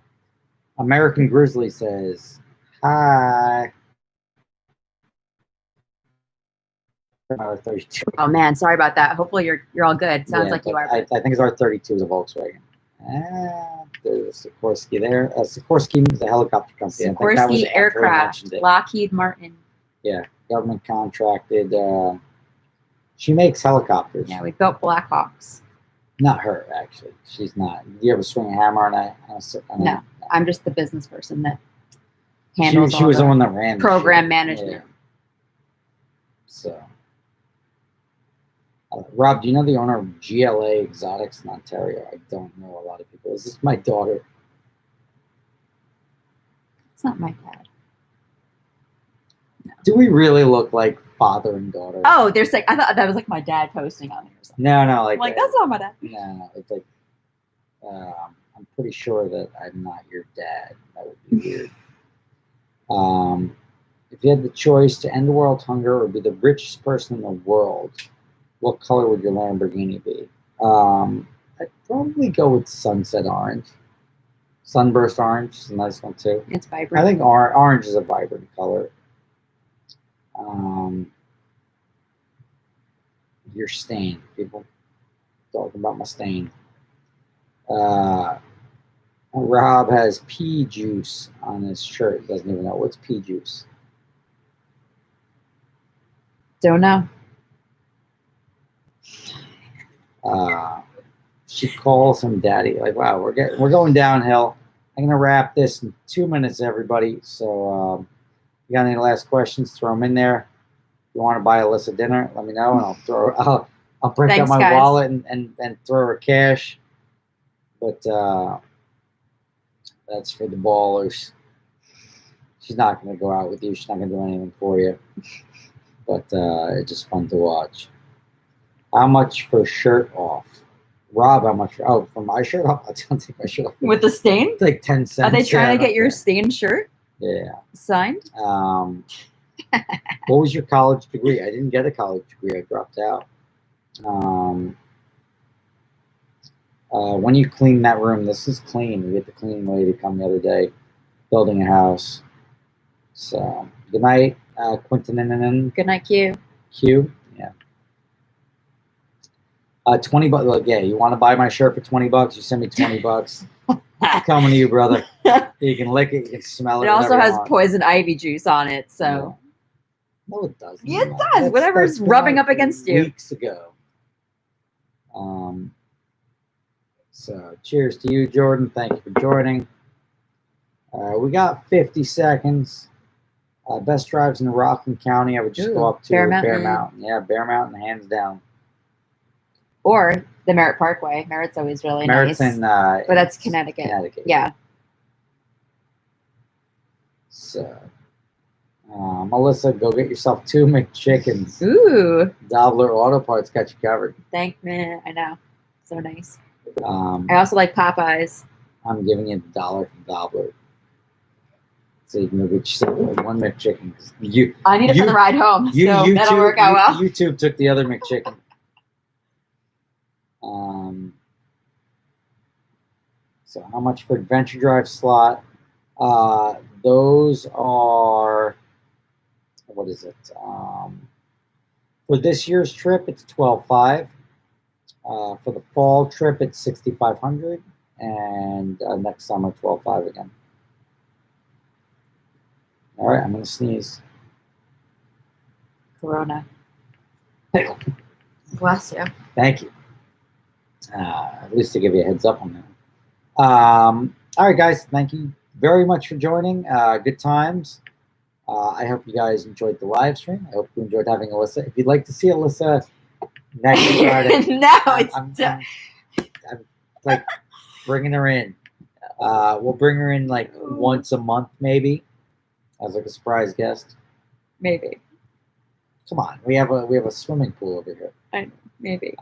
American Grizzly says, hi. 32. Oh man, sorry about that. Hopefully you're all good. Sounds like you are. I think his R32 is a Volkswagen. There's Sikorsky there. Sikorsky is a helicopter company. Sikorsky Aircraft, Lockheed Martin. Yeah, government contracted. She makes helicopters. Yeah, we built Blackhawks. Not her, actually. She's not. Do you ever swing a hammer on a No, I'm just the business person that handles. She was the one that ran program management. Yeah. So, Rob, do you know the owner of GLA Exotics in Ontario? I don't know a lot of people. This is my daughter. It's not my dad. No. Do we really look like father and daughter? Oh, there's like I thought that was like my dad posting on there or something. No, like that's not my dad. No, it's like I'm pretty sure that I'm not your dad. That would be weird. If you had the choice to end world hunger or be the richest person in the world, what color would your Lamborghini be? I'd probably go with sunset orange. Sunburst orange is a nice one too. It's vibrant. I think orange is a vibrant color. Your stain. People talking about my stain. Rob has pea juice on his shirt. Doesn't even know what's pea juice. Don't know. She calls him daddy. Like, wow, we're going downhill. I'm gonna wrap this in 2 minutes, everybody. So, you got any last questions? Throw them in there. If you want to buy Alyssa dinner, let me know, and I'll print out my wallet and throw her cash. But that's for the ballers. She's not gonna go out with you. She's not gonna do anything for you. But it's just fun to watch. How much for shirt off? Rob, how much? Oh, for my shirt off? I don't take my shirt off. With the stain? It's like 10 cents. Are they trying to get your stained shirt? Yeah. Signed? What was your college degree? I didn't get a college degree. I dropped out. When you clean that room, this is clean. We had the cleaning lady come the other day, building a house. So, good night, Quentin. Good night, Q. Q? Yeah. $20. Like, yeah, you want to buy my shirt for $20? You send me $20. Coming to you, brother. You can lick it, you can smell it. It also has poison ivy juice on it, so. Yeah. No, it doesn't. Yeah, it does. Whatever's rubbing up against you. Weeks ago. So, cheers to you, Jordan. Thank you for joining. We got 50 seconds. Best drives in Rockland County. I would just go up to Bear Mountain. Yeah, Bear Mountain, hands down. Or the Merritt Parkway. Merritt's always really nice. But that's Connecticut. Yeah. So, Melissa, go get yourself 2 McChickens. Ooh. Dobler Auto Parts got you covered. Thank me. I know. So nice. I also like Popeyes. I'm giving you $1 from Dobler. So you can go get yourself 1 McChicken. I need it for the ride home, so that'll work out well. YouTube took the other McChicken. So how much for adventure drive slot? Those are, what is it? For this year's trip, it's 12.5. For the fall trip, it's 6,500, and next summer 12.5 again. All right, I'm gonna sneeze. Corona. Bless you. Thank you. At least to give you a heads up on that. All right, guys, thank you very much for joining. Good times. I hope you guys enjoyed the live stream. I hope you enjoyed having Alyssa. If you'd like to see Alyssa next Friday, I'm like bringing her in. We'll bring her in like once a month, maybe, as like a surprise guest. Maybe. Come on, we have a swimming pool over here. I know, maybe.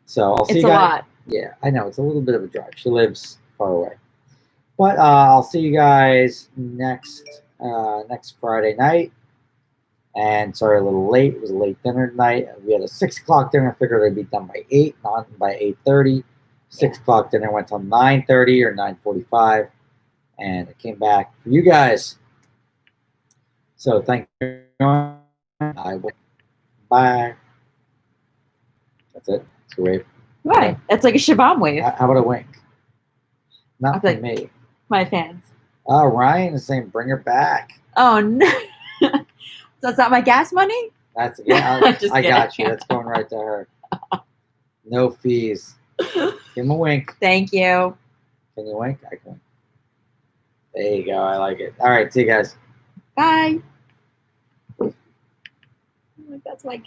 So I'll see It's you a guys. lot. Yeah, I know it's a little bit of a drive. She lives far away, but I'll see you guys next Friday night. And sorry, a little late. It was a late dinner tonight. We had a 6 o'clock dinner. Figured I'd be done by 8, not by 8:30. 6 o'clock dinner went till 9:30 or 9:45, and it came back for you guys. So thank you. I will. Bye. That's it. It's a wave. Right. That's like a Shabam wave. How about a wink? Not for Okay. me. My fans. Oh, Ryan is saying bring her back. Oh no. So it's not my gas money? That's again. Just I got kidding. you. That's going right to her. No fees. Give him a wink. Thank you. Can you wink? I can. There you go. I like it. All right. See you guys. Bye. That's my gas.